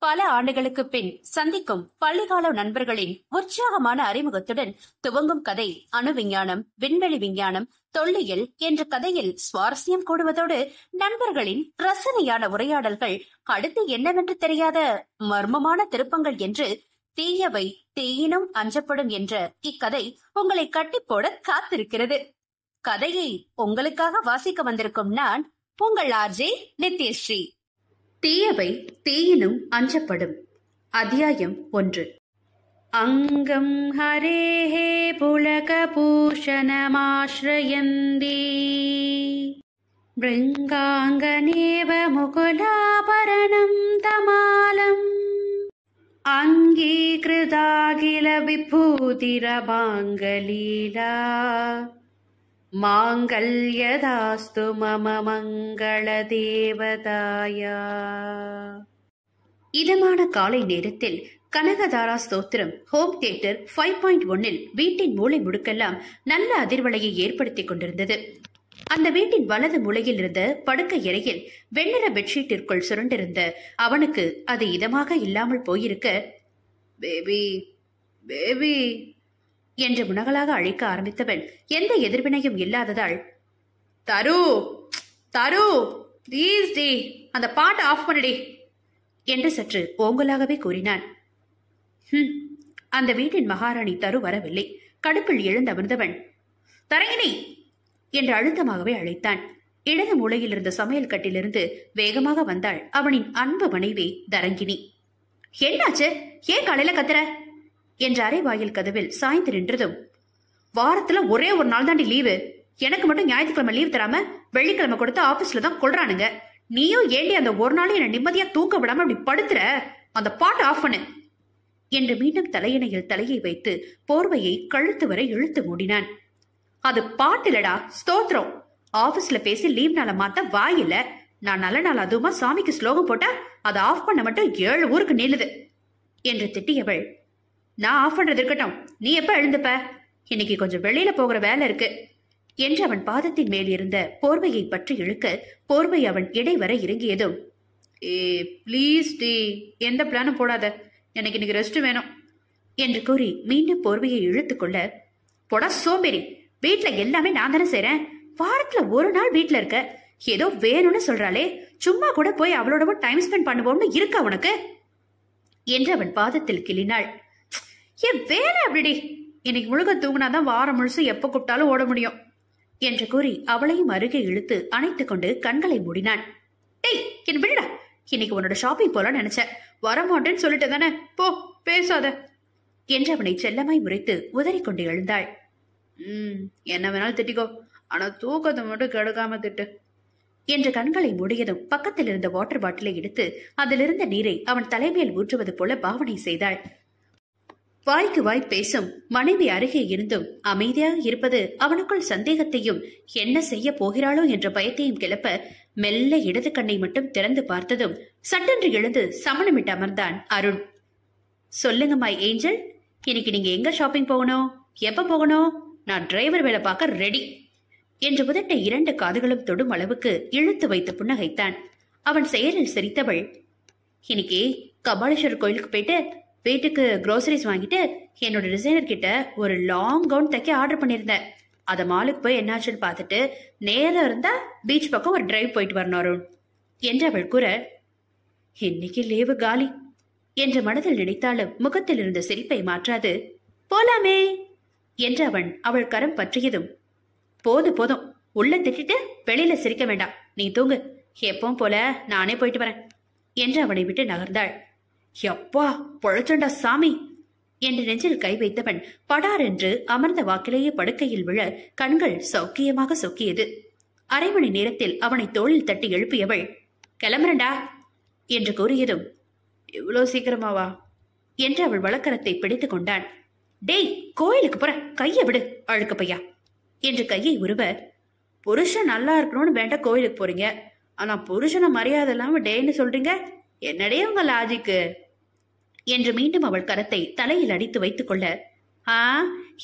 பல ஆண்டுகளுக்கு பின் சந்திக்கும் பள்ளிக்கால நண்பர்களின் உற்சாகமான அறிமுகத்துடன் துவங்கும் கதை அணு விஞ்ஞானம், விண்வெளி விஞ்ஞானம், தொல்லியல் என்ற கதையில் சுவாரஸ்யம் கூடுவதோடு நண்பர்களின் ரசனையான உரையாடல்கள் அடுத்து என்னவென்று தெரியாத மர்மமான திருப்பங்கள் என்று தீயவை தீயினும் அஞ்சப்படும் என்ற இக்கதை உங்களை கட்டி போட காத்திருக்கிறது. கதையை உங்களுக்காக வாசிக்க வந்திருக்கும் நான் உங்கள் ஆர்ஜே நித்யஸ்ரீ. தீயவை தீயினும் அஞ்சப்படும். அத்தியாயம் 1. அங்கம் ஹரேஹே புலகபூஷணமாஸ்ரயந்தி பிருங்காங்கனேவ முகுலாபரணம் தமாலம் அங்கீகிருதாகில விபூதிரபாங்கலீலா மாங்கல்யதாஸ்து மம மங்கள தேவதாயா. இதமான காலை நேரத்தில் கனகதாரா ஸ்தோத்திரம் ஹோம் தியேட்டர் 5.1 வீட்டின் மூலை முடுக்கெல்லாம் நல்ல அதிர்வலையை ஏற்படுத்திக் கொண்டிருந்தது. அந்த வீட்டின் வலது மூலையில் இருந்த படுக்கை அறையில் வெண்ணிற பெட்ஷீட்டிற்குள் சுருண்டிருந்த அவனுக்கு அது இதமாக இல்லாமல் போயிருக்க, பேபி பேபி என்று முனகலாக அழைக்க ஆரம்பித்தவன் எந்த எதிர்வினையும் இல்லாததால், தரு தரு ப்ளீஸ் டி, அந்த பாட்டை ஆஃப் பண்ணடி என்று சற்று ஓங்கலாகவே கூறினான். அந்த வீட்டின் மகாராணி தரு வரவில்லை. கடுப்பில் எழுந்தமர்ந்தவன் தரங்கினி என்று அழுத்தமாகவே அழைத்தான். இடது மூலையில் இருந்த சமையல் கட்டிலிருந்து வேகமாக வந்தாள் அவனின் அன்பு மனைவி தரங்கினி. என்னாச்சு, ஏன் காலையில கத்துற என்ற அரைவாயில் கதவில் சாய்ந்து நின்றதும், வாரத்துல ஒரே ஒரு நாள் தாண்டி லீவு, எனக்கு மட்டும் ஞாயிற்றுக்கிழமை லீவ் தராம வெள்ளிக்கிழமை கொடுத்து ஆபீஸ்ல தான் கொள்றானுங்க. நீயும் ஏண்டி அந்த ஒரு நாளும் என்ன நிம்மதியா தூக்க விடாம அப்படி படுத்துற, அந்த பாட்டு ஆஃப் பண்ணு என்று மீண்டும் தலையணையில் தலையை வைத்து போர்வையை கழுத்து வரை இழுத்து மூடினான். அது பாட்டுலடா, ஸ்தோத்திரம். ஆபீஸ்ல பேசி லீவ் நாள மாத்த வாயில்ல. நான் நல்ல நாள் அதுவுமா சாமிக்கு ஸ்லோகம் போட்டா அதை ஆஃப் பண்ண மட்டும் 7 ஊருக்கு நீளுது என்று திட்டியவள், நான் ஆஃப் பண்றது இருக்கட்டும், நீ எப்ப எழுந்துப்ப, இன்னைக்கு கொஞ்சம் வெளியில போகிற வேலை இருக்கு என்று அவன் பாதத்தின் மேல் இருந்த போர்வையை பற்றி இழுக்க போர்வை அவன் இடை வர இறங்கியதும், ஏ பிளீஸ் டி, எந்த பிளானும் போடாத, எனக்கு இன்னைக்கு ரெஸ்ட் வேணும் என்று கூறி மீண்டும் போர்வையை இழுத்துக்கொள்ள, போடா சோம்பேறி, வீட்டுல எல்லாமே நான் தானே செய்றேன், வாரத்துல ஒரு நாள் வீட்டுல இருக்க, ஏதோ வேணும்னு சொல்றாளே, சும்மா கூட போய் அவளோட டைம் ஸ்பெண்ட் பண்ணுவோம்னு இருக்கா உனக்கு என்று அவன் பாதத்தில் கிள்ளினாள். என் வேலை அப்படி, இன்னைக்கு முழுக்க தூங்கினாதான் வாரம் முழுசு எப்ப கூப்பிட்டாலும் ஓட முடியும் என்று கூறி அவளையும் அருகே இழுத்து அணைத்துக் கொண்டு கண்களை மூடினான். டேய் என் விடுடா, இன்னைக்கு உன்னோட ஷாப்பிங் போலாம் நினைச்சேன், வரமாட்டேன்னு சொல்லிட்டு தானே, போ பேசாத என்று அவனை செல்லமாய் முறைத்து உதறிக்கொண்டு எழுந்தாள். என்ன வேணாலும் திட்டிக்கோ, ஆனா தூக்கத்தை மட்டும் கெடுக்காம திட்டு என்று கண்களை மூடியதும் பக்கத்தில் இருந்த வாட்டர் பாட்டிலை எடுத்து அதிலிருந்த நீரை அவன் தலைமையில் ஊற்றுவது போல பாவனை செய்தாள். வாய்க்கு வாய் பேசும் மனைவி அருகே இருந்தும் அமைதியாக இருப்பது அவனுக்குள் சந்தேகத்தையும் என்ன செய்ய போகிறாளோ என்ற பயத்தையும் கிளப்ப மெல்ல இடது கண்ணை மட்டும் திறந்து பார்த்ததும் சட்டென்று எழுந்து சமணமிட்டு அமர்ந்தான் அருண். சொல்லுங்க மை ஏஞ்சல், இன்னைக்கு நீங்க எங்க ஷாப்பிங் போகணும், எப்ப போகணும், நான் டிரைவர் வேலை பார்க்க ரெடி என்று உதட்டை 2 காதுகளும் தொடும் அளவுக்கு இழுத்து வைத்து புன்னகைத்தான். அவன் செயலில் சிரித்தவள், இன்னைக்கு கபாலீஸ்வரர் கோயிலுக்கு போயிட்டு வீட்டுக்கு க்ரோசரிஸ் வாங்கிட்டு என்னோட டிசைனர் கிட்ட ஒரு லாங் கவுன் தைக்க ஆர்டர் பண்ணியிருந்தேன். அதை மாலுக்கு போய் என்னாச்சுன்னு பார்த்துட்டு நேரம் இருந்தா பீச் பக்கம் ஒரு டிரைவ் போயிட்டு வரணும் அருண் என்று அவள் கூற, இன்னைக்கு லீவு காலி என்ற மனதில் நினைத்தாலும் முகத்தில் இருந்த சிரிப்பை மாற்றாது, போலாமே என்று அவன் அவள் கரம் பற்றியதும், போதும் உள்ள திட்டிட்டு வெளியில சிரிக்க வேண்டாம், நீ தூங்கு, எப்பவும் போல நானே போயிட்டு வரேன் என்று அவனை விட்டு நகர்ந்தாள். எப்பா பொழைச்சண்டா சாமி என்று நெஞ்சில் கை வைத்தவன் படார் என்று அமர்ந்த வாக்கிலேயே படுக்கையில் விழ கண்கள் சௌக்கியமாக சொக்கியது. அரை மணி நேரத்தில் அவனை தோளில் தட்டி எழுப்பியவள், கிளம்புறண்டா என்று கூறியதும், இவ்வளோ சீக்கிரமாவா என்று அவள் வழக்கரத்தை பிடித்து கொண்டான். டேய் கோயிலுக்கு போற, கைய விடு அழுக்க பையா என்று கையை உருவ, புருஷன் நல்லா இருக்கணும்னு வேண்ட கோயிலுக்கு போறீங்க, ஆனா புருஷனை மரியாதை இல்லாம டேன்னு சொல்றீங்க, என்னடே உங்க லாஜிக்கு என்று மீண்டும் அவள் கரத்தை தலையில் அடித்து வைத்துக் கொள்ள,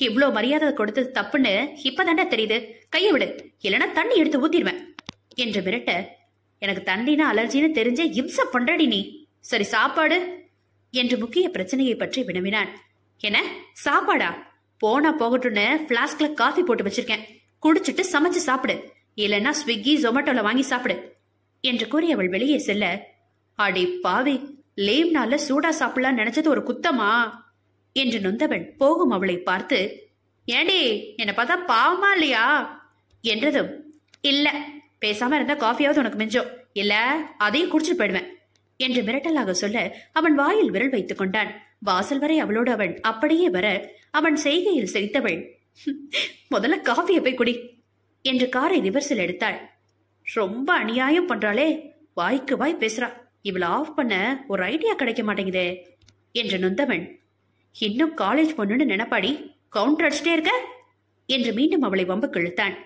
இவ்ளோ மரியாதை கொடுத்தது தப்புன்னு இப்பதாண்டா தெரியுது, கையை விடு, இல்லைன்னா தண்ணி எடுத்து ஊத்திடுவேன் என்று மிரட்ட, எனக்கு தண்ணினா அலர்ஜின்னு தெரிஞ்சே இம்ச பண்றடி நீ சரி சாப்பாடு என்று முக்கிய பிரச்சனையை பற்றி வினவினான். என்ன சாப்பாடா? போனா போகட்டும்னு பிளாஸ்க்ல காஃபி போட்டு வச்சிருக்கேன், குடிச்சிட்டு சமைச்சு சாப்பிடு, இல்லைன்னா ஸ்விக்கி ஜொமேட்டோல வாங்கி சாப்பிடு என்று கூறி அவள் வெளியே செல்ல, அடி பாவி, லீவ் நாள்ல சூடா சாப்பிடலாம் நினைச்சது ஒரு குத்தமா என்று நொந்தவன் போகும் அவளை பார்த்து, ஏண்டி என்ன பார்த்தா பாவமா இல்லையா என்றதும், இல்ல பேசாம இருந்தா காஃபியாவது உனக்கு மிஞ்சம், இல்ல அதையும் குடிச்சிட்டு போயிடுவேன் என்று மிரட்டலாக சொல்ல அவன் வாயில் விரல் வைத்துக் கொண்டான். வாசல் வரை அவளோடு அவன் அப்படியே வர அவன் செய்கையில் சிரித்தவள், முதல்ல காஃபியை போய் குடி என்று காரை ரிவர்ஸில் எடுத்தாள். ரொம்ப அநியாயம் பண்றாளே, வாய்க்கு வாய் பேசுறா, இவளை ஆஃப் பண்ண ஒரு ஐடியா கிடைக்க மாட்டேங்குதே என்று நொந்தவன், இன்னும் காலேஜ் பொண்ணுன்னு நினைப்பாடி, கவுண்டர் அடிச்சுட்டே இருக்க என்று மீண்டும் அவளை வம்புக்கு இழுத்தான்.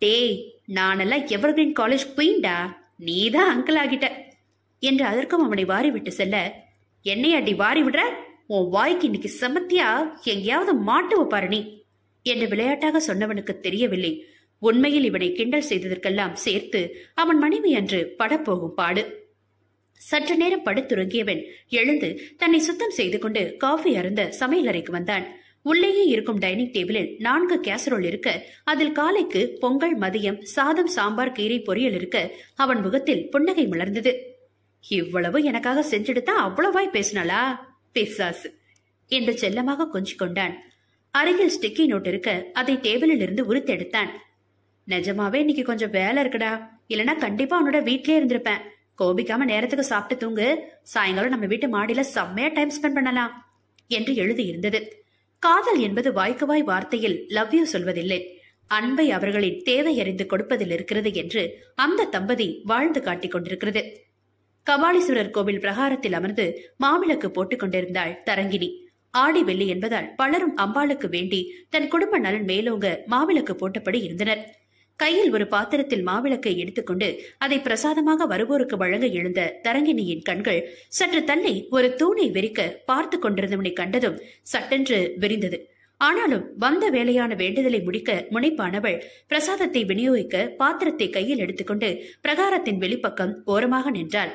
டேய், நானெல்லாம் எவர்கிரீன் காலேஜ் குயின்டா, நீதான் அங்கிள் ஆகிட்ட என்று அதற்கும் அவனை வாரி விட்டு செல்ல, என்னை அடி வாரி விடுற, உன் வாய்க்கு இன்னைக்கு செமத்தியா எங்கேயாவது மாட்டு வைப்பாரு நீ என்று விளையாட்டாக சொன்னவனுக்கு தெரியவில்லை, உண்மையில் இவனை கிண்டல் செய்ததற்கெல்லாம் சேர்த்து அவன் மனைவி அன்று படப்போகும் பாடு. சற்று நேரம் படுத்துறங்கியவன் எழுந்து தன்னை சுத்தம் செய்து கொண்டு காஃபி அருந்த சமையலறைக்கு வந்தான். உள்ளேயே இருக்கும் டைனிங் டேபிளில் 4 கேசரோல் இருக்க, அதில் காலைக்கு பொங்கல், மதியம் சாதம், சாம்பார், கீரை, பொரியல் இருக்க அவன் முகத்தில் புன்னகை மலர்ந்தது. இவ்வளவு எனக்காக செஞ்சுடுத்தா அவ்வளவாய் பேசினாளா பிசாசு என்று செல்லமாக கொஞ்சிக் கொண்டான். அருகில் ஸ்டிக்கி நோட் இருக்க அதை டேபிளில் இருந்து உரித்தெடுத்தான். நிஜமாவே இன்னைக்கு கொஞ்சம் வேலை இருக்குடா, இல்லனா கண்டிப்பா உன்னோட வீட்லயே இருந்திருப்பேன், கோபிக்காம நேரத்துக்கு சாப்பிட்டு தூங்கு, சாயங்காலம் நம்ம வீட்டு மாடியில செம்மையா டைம் ஸ்பெண்ட் பண்ணலாம் என்று எழுதி இருந்தது. காதல் என்பது வாய்க்கு வாய் வார்த்தையில் லவ் யூ சொல்வதில்லை, அன்பை அவர்களின் தேவை அறிந்து கொடுப்பதில் இருக்கிறது என்று அந்த தம்பதி வாழ்ந்து காட்டிக் கொண்டிருக்கிறது. கபாலீஸ்வரர் கோவில் பிரகாரத்தில் அமர்ந்து மாவிளக்கு போட்டுக் கொண்டிருந்தாள் தரங்கினி. ஆடி வெள்ளி என்பதால் பலரும் அம்பாளுக்கு வேண்டி தன் குடும்ப நலன் மேலோங்க மாவிளக்கு போட்டபடி இருந்தனர். கையில் ஒரு பாத்திரத்தில் மாவிளக்கை எடுத்துக்கொண்டு அதை பிரசாதமாக வருவோருக்கு வழங்க எழுந்த தரங்கினியின் கண்கள் சற்று தள்ளி ஒரு தூணை வெறிக்க பார்த்து கொண்டிருந்தவனை கண்டதும் சட்டென்று விரிந்தது. ஆனாலும் வந்த வேலையான வேண்டுதலை முடிக்க முனைப்பானவள் பிரசாதத்தை விநியோகிக்க பாத்திரத்தை கையில் எடுத்துக்கொண்டு பிரகாரத்தின் வெளிப்பக்கம் ஓரமாக நின்றாள்.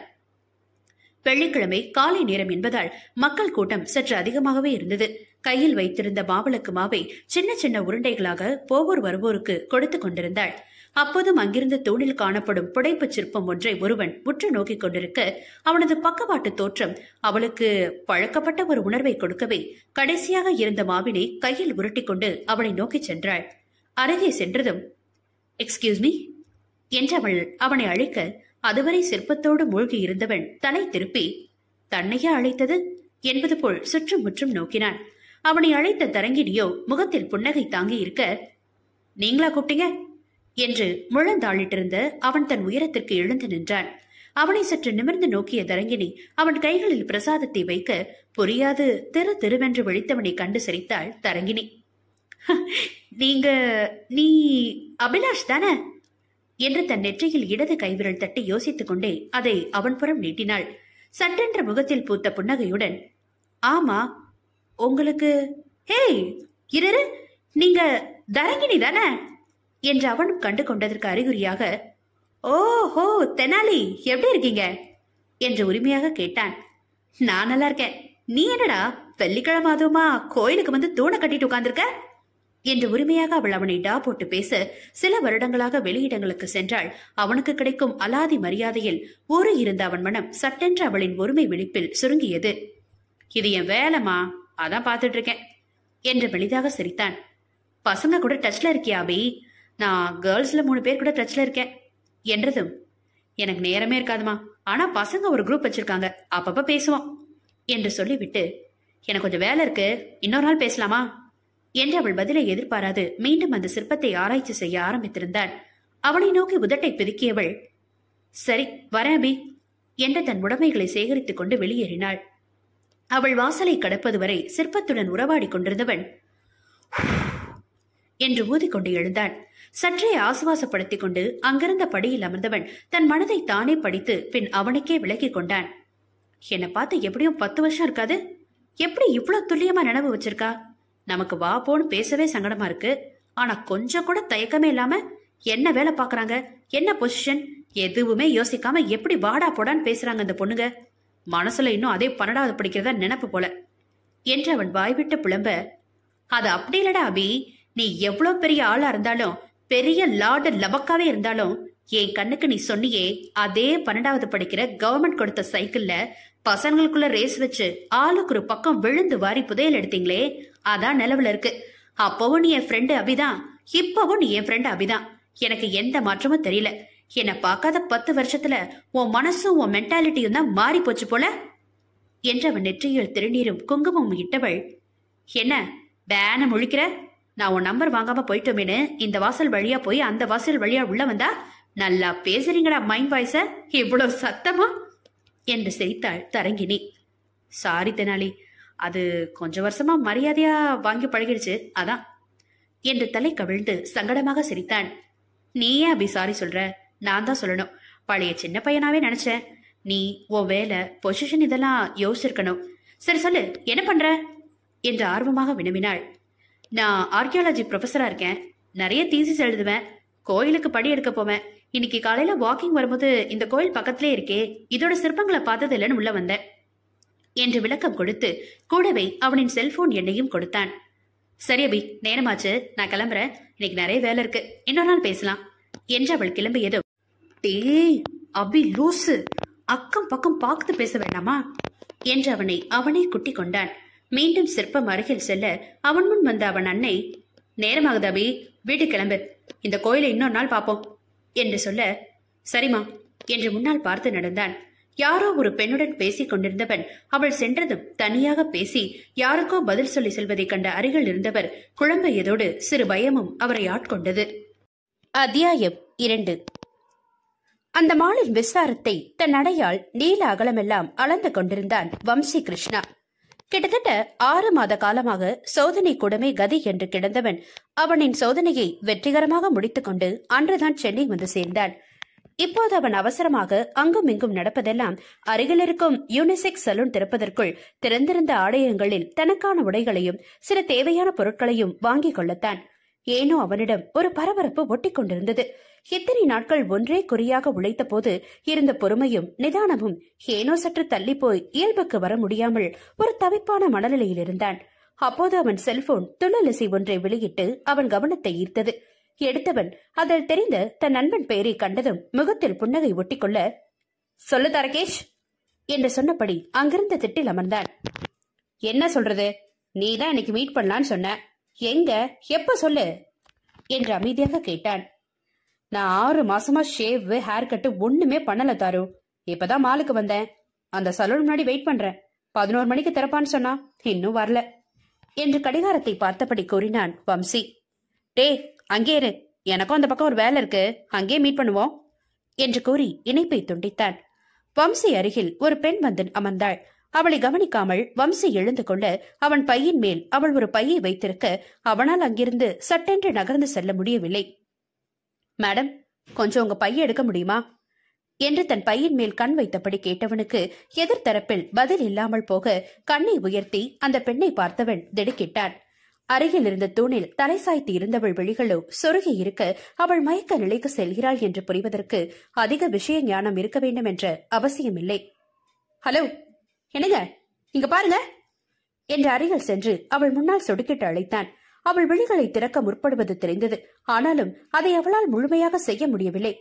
வெள்ளிக்கிழமை காலை நேரம் என்பதால் மக்கள் கூட்டம் சற்று அதிகமாகவே இருந்தது. கையில் வைத்திருந்த மாவிளக்கு மாவை சின்ன சின்ன உருண்டைகளாக போவோர் வருவோருக்கு கொடுத்து கொண்டிருந்தாள். அப்போதும் அங்கிருந்த தூணில் காணப்படும் புடைப்பு சிற்பம் ஒன்றை ஒருவன் உற்று நோக்கிக் கொண்டிருக்க, அவனது பக்கவாட்டு தோற்றம் அவளுக்கு பழக்கப்பட்ட ஒரு உணர்வை கொடுக்கவே கடைசியாக இருந்த மாவினை கையில் உருட்டி கொண்டு அவனை நோக்கி சென்றாள். அருகே சென்றதும், எக்ஸ்கியூஸ் மீ என்று அவனை அழைக்க, அதுவரை சிற்பத்தோடு மூழ்கி இருந்தவன் தலை திருப்பி தன்னையே அழைத்தது என்பது போல் சுற்றும் முற்றும் நோக்கினான். அவனை அழைத்த தரங்கினியோ முகத்தில் புன்னகை தாங்கி இருக்க, நீங்களா கூப்பிட்டீங்க என்று முழந்தாளிட்டிருந்த அவன் தன் உயரத்திற்கு எழுந்து நின்றான். அவனை சற்று நிமிர்ந்து நோக்கிய தரங்கினி அவன் கைகளில் பிரசாதத்தை வைக்க, புரியாது திரு திருவென்று விழித்தவனை கண்டு சிரித்தாள் தரங்கினி. நீ அபிலாஷ் தானே என்று தன் நெற்றியில் இடது கைவிரல் தட்டி யோசித்துக் கொண்டே அதை அவன் புறம் நீட்டினாள். சட்டென்ற முகத்தில் பூத்த புன்னகையுடன், ஆமா உங்களுக்கு, ஹேய் இரு, நீங்க தரங்கினி தானே என்று அவனும் கண்டு கொண்டதற்கு அறிகுறியாக, ஓஹோ தெனாலி எப்படி இருக்கீங்க என்று உரிமையாக கேட்டான். நான் நல்லா இருக்கேன், நீ என்னடா வெள்ளிக்கிழமை அதுவுமா கோயிலுக்கு வந்து தூணை கட்டிட்டு உட்கார்ந்திருக்க என்று உரிமையாக அவள் அவனை டா போட்டு பேச, சில வருடங்களாக வெளியிடங்களுக்கு சென்றால் அவனுக்கு கிடைக்கும் அலாதி மரியாதையில் ஊறி இருந்த அவன் மனம் சட்டென்று அவளின் ஒருமை விழிப்பில் சுருங்கியது. இது என் வேலைமா, அதான் பாத்துட்டு இருக்கேன் என்று மெலிதாக சிரித்தான். பசங்க கூட டச்ல இருக்கியா அபி? நான் கேர்ள்ஸ்ல 3 பேர் கூட டச்ல இருக்கேன் என்றதும், எனக்கு நேரமே இருக்காதுமா, ஆனா பசங்க ஒரு குரூப் வச்சிருக்காங்க, அப்பப்ப பேசுவோம் என்று சொல்லிவிட்டு, எனக்கு கொஞ்சம் வேலை இருக்கு, இன்னொரு நாள் பேசலாமா என்று அவள் பதிலை எதிர்பாராது மீண்டும் அந்த சிற்பத்தை ஆராய்ச்சி செய்ய ஆரம்பித்திருந்தான். அவனை நோக்கி உதட்டை பிதுக்கியவள், சரி வரேன் அபி என்று தன் உடைமைகளை சேகரித்துக் கொண்டு வெளியேறினாள். அவள் வாசலை கடப்பது வரை சிற்பத்துடன் உறவாடி கொண்டிருந்தவன் என்று ஊதிக்கொண்டு எழுந்தான். சற்றே ஆசுவாசப்படுத்திக் கொண்டு அங்கிருந்த படியில் அமர்ந்தவன் தன் மனதை தானே படித்து பின் அவனுக்கே விலக்கிக் கொண்டான். என்னை பார்த்து எப்படியும் 10 வருஷம் இருக்காது, எப்படி இவ்வளவு துல்லியமா நினைவு வச்சிருக்கா? நமக்கு வா போன்னு பேசவே சங்கடமா இருக்கு, ஆனா கொஞ்சம் கூட தயக்கமே இல்லாம என்ன வேலை பாக்குறாங்க, என்ன பொசிஷன், எதுவுமே யோசிக்காம எப்படி வாடா போடான்னு பேசுறாங்க அந்த பொண்ணுங்க மனசுல இன்னும் அதே 12வது படிக்கிறதா நினைப்பு போல என்று அவன் வாய்விட்டு புலம்ப, அது அப்படி இல்லடா அபி. நீ எவ்வளவு பெரிய ஆளா இருந்தாலும், பெரிய லார்டு லபக்காவே இருந்தாலும், என் கண்ணுக்கு நீ சொன்னியே அதே 12வது படிக்கிற கவர்மெண்ட் கொடுத்த சைக்கிள்ல பசங்களுக்குள்ள ரேஸ் வச்சு ஆளுக்கு ஒரு பக்கம் விழுந்து வாரி புதையல் எடுத்தீங்களே, அதான் நிலவுல இருக்கு. அப்பவும் நீ என் ஃப்ரெண்டு அபிதான், இப்பவும் நீ என் ஃப்ரெண்டு அபிதான். எனக்கு எந்த மாற்றமும் தெரியல. என்னை பார்க்காத 10 வருஷத்துல உன் மனசும் உன் மென்டாலிட்டியும் தான் மாறி போச்சு போல என்று அவன் நெற்றியில் திருநீரும் குங்குமமும் இட்டவள், என்ன பேன முழிக்கிற? நான் உன் நம்பர் வாங்காம போயிட்டோமேனு இந்த வாசல் வழியா போய் அந்த வாசல் வழியா உள்ள வந்தா, நல்லா பேசுறீங்கடா மைண்ட் வாய்ஸ, இவ்வளவு சத்தமா என்று சிரித்தாள் தரங்கினி. சாரி தெனாலி, அது கொஞ்சம் வருஷமா மரியாதையா வாங்கி பழகிடுச்சு, அதான் என்று தலை கவிழ்ந்து சங்கடமாக சிரித்தான். நீ ஏன் அப்படி சாரி சொல்ற? நான் தான் சொல்லணும். பழைய சின்ன பையனாவே நினைச்சேன். நீ உன் வேலை பொசிஷன் இதெல்லாம் யோசிச்சிருக்கணும். சரி சொல்லு, என்ன பண்ற என்று ஆர்வமாக வினவினாள். நான் ஆர்கியாலஜி ப்ரொஃபஸரா இருக்கேன். நிறைய தீசிஸ் எழுதுவேன். கோயிலுக்கு படி எடுக்க போவேன். இன்னைக்கு காலையில வாக்கிங் வரும்போது இந்த கோயில் பக்கத்திலே இருக்கே, இதோட சிற்பங்களை பார்த்தது இல்லைன்னு உள்ள வந்தேன் என்று விளக்கம் கொடுத்து கூடவே அவனின் செல்போன் எண்ணையும் கொடுத்தான். சரி அபி, நேரமாச்சு, நான் கிளம்புறேன். இன்னைக்கு நிறைய வேலை இருக்கு, இன்னொரு நாள் பேசலாம் என்று அவள் கிளம்பியதும், டேய் அபி லூசு, அக்கம் பக்கம் பார்த்து பேச வேண்டாமா என்று அவனை குட்டி கொண்டான். மீண்டும் சிற்பம் அருகில் செல்ல அவன் முன் வந்த அவன் அன்னை, நேரமாகுது அபி, வீட்டு கிளம்பு, இந்த கோயிலை இன்னொரு நாள் பார்ப்போம் என்று சொல்ல, சரிமா என்று முன்னால் பார்த்து நடந்தான். யாரோ ஒரு பெண்ணுடன் பேசிக் கொண்டிருந்தவன் அவள் சென்றதும் தனியாக பேசி யாருக்கோ பதில் சொல்லி செல்வதை கண்ட அருகில் இருந்தவர் குழம்பியதோடு சிறு பயமும் அவரை ஆட்கொண்டது. அத்தியாயம் 2. அந்த மாலின் விசாரத்தை தன் நடையால் நீல அகலமெல்லாம் அளந்து கொண்டிருந்தான் வம்சி கிருஷ்ணா. கிட்டத்தட்ட 6 மாத காலமாக சோதனை கூடமே கதி என்று கிடந்தவன் அவனின் சோதனையை வெற்றிகரமாக முடித்துக்கொண்டு அன்றுதான் சென்னை வந்து சேர்ந்தான். இப்போது அவன் அவசரமாக அங்கும் இங்கும் நடப்பதெல்லாம் அருகில் இருக்கும் யூனிசெக்ஸ் சலூன் திறப்பதற்குள் திறந்திருந்த ஆலயங்களில் தனக்கான உடைகளையும் சில தேவையான பொருட்களையும் வாங்கிக் கொள்ளத்தான். ஏனோ அவனிடம் ஒரு பரபரப்பு ஒட்டி கொண்டிருந்தது. இத்தனை நாட்கள் ஒன்றே குறியாக உழைத்த போது இருந்த பொறுமையும் நிதானமும் ஏனோ சற்று தள்ளி போய் இயல்புக்கு வர முடியாமல் ஒரு தவிப்பான மனநிலையில் இருந்தான். அப்போது அவன் செல்போன் துள்ளலிசை ஒன்றை வெளியிட்டு அவன் கவனத்தை ஈர்த்தது. எடுத்தவன் அதில் தெரிந்த தன் நண்பன் பெயரை கண்டதும் முகத்தில் புன்னகை ஒட்டிக்கொள்ள, சொல்லு தரகேஷ் என்று சொன்னபடி அங்கிருந்த திட்டில் அமர்ந்தான். என்ன சொல்றது? நீதான் இன்னைக்கு மீட் பண்ணலான்னு சொன்ன, எங்க எப்ப சொல்லு என்று அமைதியாக கேட்டான். நான் 6 மாசமா ஷேவ் ஹேர் கட்டு ஒண்ணுமே பண்ணல தாரு. இப்பதான் மாலுக்கு வந்தேன். அந்த சலூன் முன்னாடி வெயிட் பண்றேன். 11 மணிக்கு திறப்பான்னு சொன்னா இன்னும் வரல என்று கடிகாரத்தை பார்த்தபடி கூறினான் வம்சி. டே அங்கே இரு, எனக்கும் அந்த பக்கம் ஒரு வேலை இருக்கு, அங்கே மீட் பண்ணுவோம் என்று கூறி இணைப்பை துண்டித்தான். வம்சி அருகில் ஒரு பெண் வந்து அமர்ந்தாள். அவளை கவனிக்காமல் வம்சி எழுந்து கொள்ள அவன் பையின் மேல் அவள் ஒரு பையை வைத்திருக்க அவனால் அங்கிருந்து சட்டென்று நகர்ந்து செல்ல முடியவில்லை. மேடம், கொஞ்சம் உங்க பையை எடுக்க முடியுமா என்று தன் பையின் மேல் கண் வைத்தபடி கேட்டவனுக்கு எதிர்த்தரப்பில் பதில் இல்லாமல் போக கண்ணை உயர்த்தி அந்த பெண்ணை பார்த்தவன் திடுக்கிட்டான். அருகில் இருந்த தூணில் தலை சாய்த்து இருந்தவள் விழிகளோ சொருகி இருக்க அவள் மயக்க நிலைக்கு செல்கிறாள் என்று புரிவதற்கு அதிக விஷய ஞானம் இருக்க வேண்டும் என்ற அவசியமில்லை. ஹலோ, என்னங்க இங்க பாருங்க என்று அருகில் சென்று அவள் முன்னால் சொடுக்கிட்டு அழைத்தான். அவள் விழிகளை திறக்க முற்படுவது தெரிந்தது. ஆனாலும் அதை அவளால் முழுமையாக செய்ய முடியவில்லை.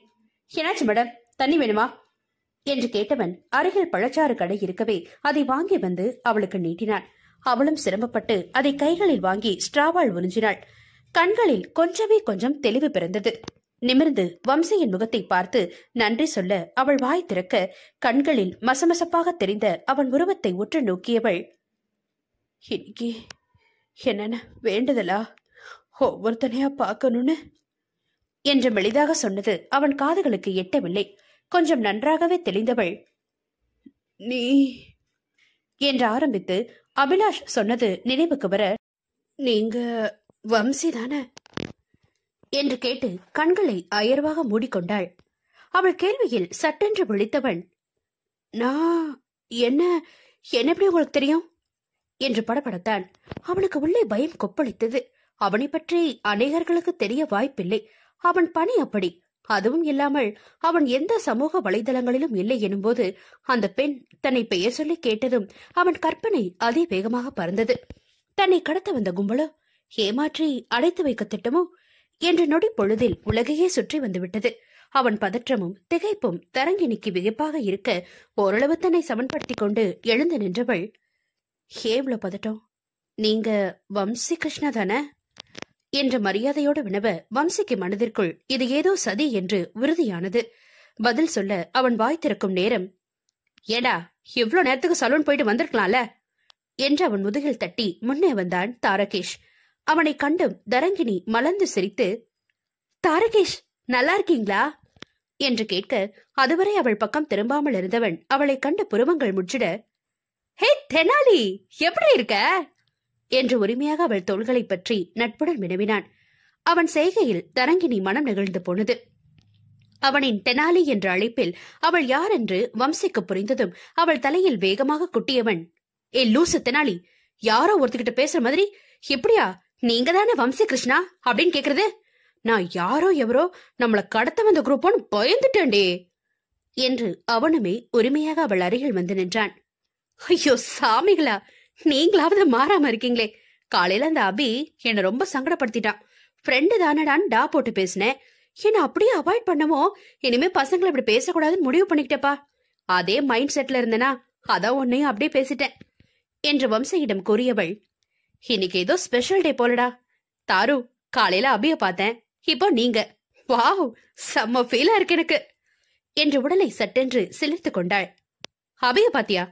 என்னாச்சு மேடம், தண்ணி வேணுமா என்று கேட்டவன் அருகில் பழச்சாறு கடை இருக்கவே அதை வாங்கி வந்து அவளுக்கு நீட்டினான். அவளும் சிரமப்பட்டு அதை கைகளில் வாங்கி ஸ்ட்ராவால் உறிஞ்சினாள். கண்களில் கொஞ்சம் தெளிவு பிறந்தது. நிமிர்ந்து வம்சியின் முகத்தை பார்த்து நன்றி சொல்ல அவள் வாய் திறக்க கண்களில் மசமசப்பாக தெரிந்த அவன் உருவத்தை உற்று நோக்கியவள், இன்னைக்கு என்னென்ன வேண்டுதலா ஒவ்வொருத்தனையா பார்க்கணும்னு என்று மெளிதாக சொன்னது அவன் காதுகளுக்கு எட்டவில்லை. கொஞ்சம் நன்றாகவே தெளிந்தவள், நீ என்று ஆரம்பித்து அபிலாஷ் சொன்னது நினைவுக்கு வர, நீங்க வம்சிதான என்று கேட்டு கண்களை அயர்வாக மூடிக்கொண்டாள். அவள் கேள்வியில் சட்டென்று விழித்தவன், நான் என்ன எப்படி உங்களுக்கு தெரியும் என்று படபடத்தான். அவனுக்கு உள்ளே பயம் கொப்பளித்தது. அவனை பற்றி அநேகர்களுக்கு தெரிய வாய்ப்பில்லை. அவன் பணி அப்படி. அதுவும் இல்லாமல் அவன் எந்த சமூக வலைதளங்களிலும் இல்லை எனும்போது அந்த பெண் தன்னை பெயர் சொல்லி கேட்டதும் அவன் கற்பனை அதிவேகமாக பறந்தது. தன்னை கடத்த வந்த கும்பலோ, ஏமாற்றி அடைத்து வைக்க திட்டமோ என்ற நொடி பொழுதில் உலகையே சுற்றி வந்துவிட்டது. அவன் பதற்றமும் திகைப்பும் தரங்கினிக்கு வியப்பாக இருக்க ஓரளவு தன்னை சமன்படுத்திக் கொண்டு எழுந்து நின்றவள், ஏவ்ளோ பதட்டம், நீங்க வம்சி கிருஷ்ணா தானே என்ற மரியாதையோடு வினவ, வம்சிக்கு மனதிற்குள் இது ஏதோ சதி என்று உறுதியானது. பதில் சொல்ல அவன் வாய் திறக்கும் நேரம், ஏடா இவ்ளோ நேரத்துக்கு சலூன் போயிட்டு வந்திருக்கலாம்ல என்று அவன் முதுகில் தட்டி முன்னே வந்தான் தாரகேஷ். அவனை கண்டும் தரங்கினி மலர்ந்து சிரித்து, தாரகேஷ் நல்லா இருக்கீங்களா என்று கேட்க, அதுவரை அவள் பக்கம் திரும்பாமல் இருந்தவன் அவளை கண்டு புருவங்கள் முற்றிட, ஹே தெனாலி, எப்படி இருக்க என்று உரிமையாக அவள் தோள்களை பற்றி நட்புடன் வினவினான். அவன் செய்கையில் தரங்கினி மனம் நெகிழ்ந்து போனது. அவனின் தெனாலி என்ற அழைப்பில் அவள் யார் என்று வம்சிக்கு புரிந்ததும் அவள் தலையில் வேகமாக குட்டியவன், ஏ லூசு தெனாலி, யாரோ ஒருத்திக்கிட்ட பேசுற மாதிரி எப்படியா நீங்க தானே வம்சி கிருஷ்ணா அப்படின்னு கேக்குறது? நான் யாரோ எவரோ நம்மள கடத்த வந்த குரூப்போன்னு பயந்துட்டேன்டே என்று அவனுமே உரிமையாக அவள் அருகில் வந்து நின்றான். ஐயோ சாமிகளா, நீங்களாவது மாறாம இருக்கீங்களே. காலையில அந்த அபி என்ன ரொம்ப சங்கடப்படுத்திட்டான். ஃப்ரெண்டு தானடான்னு டா போட்டு பேசினேன். என்ன அப்படியே அவாய்ட் பண்ணமோ, இனிமே பசங்களை இப்படி பேசக்கூடாதுன்னு முடிவு பண்ணிக்கிட்டப்பா. அதே மைண்ட் செட்ல இருந்தனா அதான் உன்னையும் அப்படியே பேசிட்டேன் என்று வம்சையிடம் கூறியவள், இன்னைக்கு ஏதோ ஸ்பெஷல் டே போலடா. தாரு, காலையில அபிய பார்த்தேன், இப்போ நீங்க, வாவ் செம்ம ஃபீலா இருக்கு எனக்கு என்று உடலை சட்டென்று சிலிர்த்து கொண்டாள். அபிய பாத்தியா?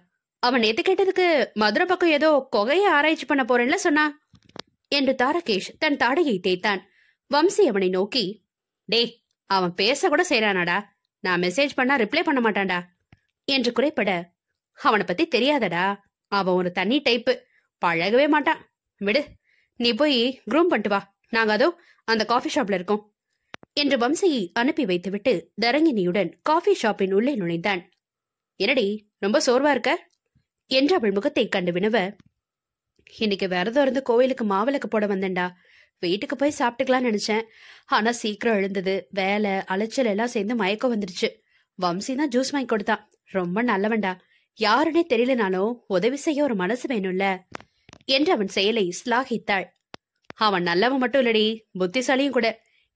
அவன் நேத்து கேட்டதுக்கு மதுரை பக்கம் ஏதோ கொகைய ஆராய்ச்சி பண்ண போறேன்ல சொன்னா என்று தாரகேஷ் தன் தாடையை தேய்த்தான். வம்சி அவனை நோக்கி, டே அவன் பேச கூட செய்யறானாடா, நான் மெசேஜ் பண்ணா ரிப்ளை பண்ண மாட்டான்டா என்று குறைப்பட, அவனை பத்தி தெரியாதடா, அவன் ஒரு தனி டைப்பு, பழகவே மாட்டான், விடு, நீ போய் க்ரூம் பண்ணிட்டு வா, நாங்க அதோ அந்த காஃபி ஷாப்ல இருக்கோம் என்று வம்சியை அனுப்பி வைத்துவிட்டு தரங்கினியுடன் காஃபி ஷாப்பின் உள்ளே நுழைந்தான். என்னடி ரொம்ப சோர்வா இருக்க என்று அவள் முகத்தை கண்டு வினவ, இன்னைக்கு விரதம் இருந்து கோவிலுக்கு மாவிளக்கு போட வந்தேன்டா, வீட்டுக்கு போய் சாப்பிட்டுக்கலாம்னு நினைச்சேன். ஆனா சீக்கிரம் எழுந்தது, வேலை அலைச்சல் எல்லாம் சேர்ந்து மயக்கம் வந்துருச்சு. வம்சி தான் ஜூஸ் வாங்கி கொடுத்தான், ரொம்ப நல்லவன்டா, யாருன்னே தெரியலனாலும் உதவி செய்ய ஒரு மனசு வேணும்ல என்று அவன் செயலை ஸ்லாகித்தாள். அவன் நல்லவன் மட்டும் இல்லடி, புத்திசாலியும் கூட.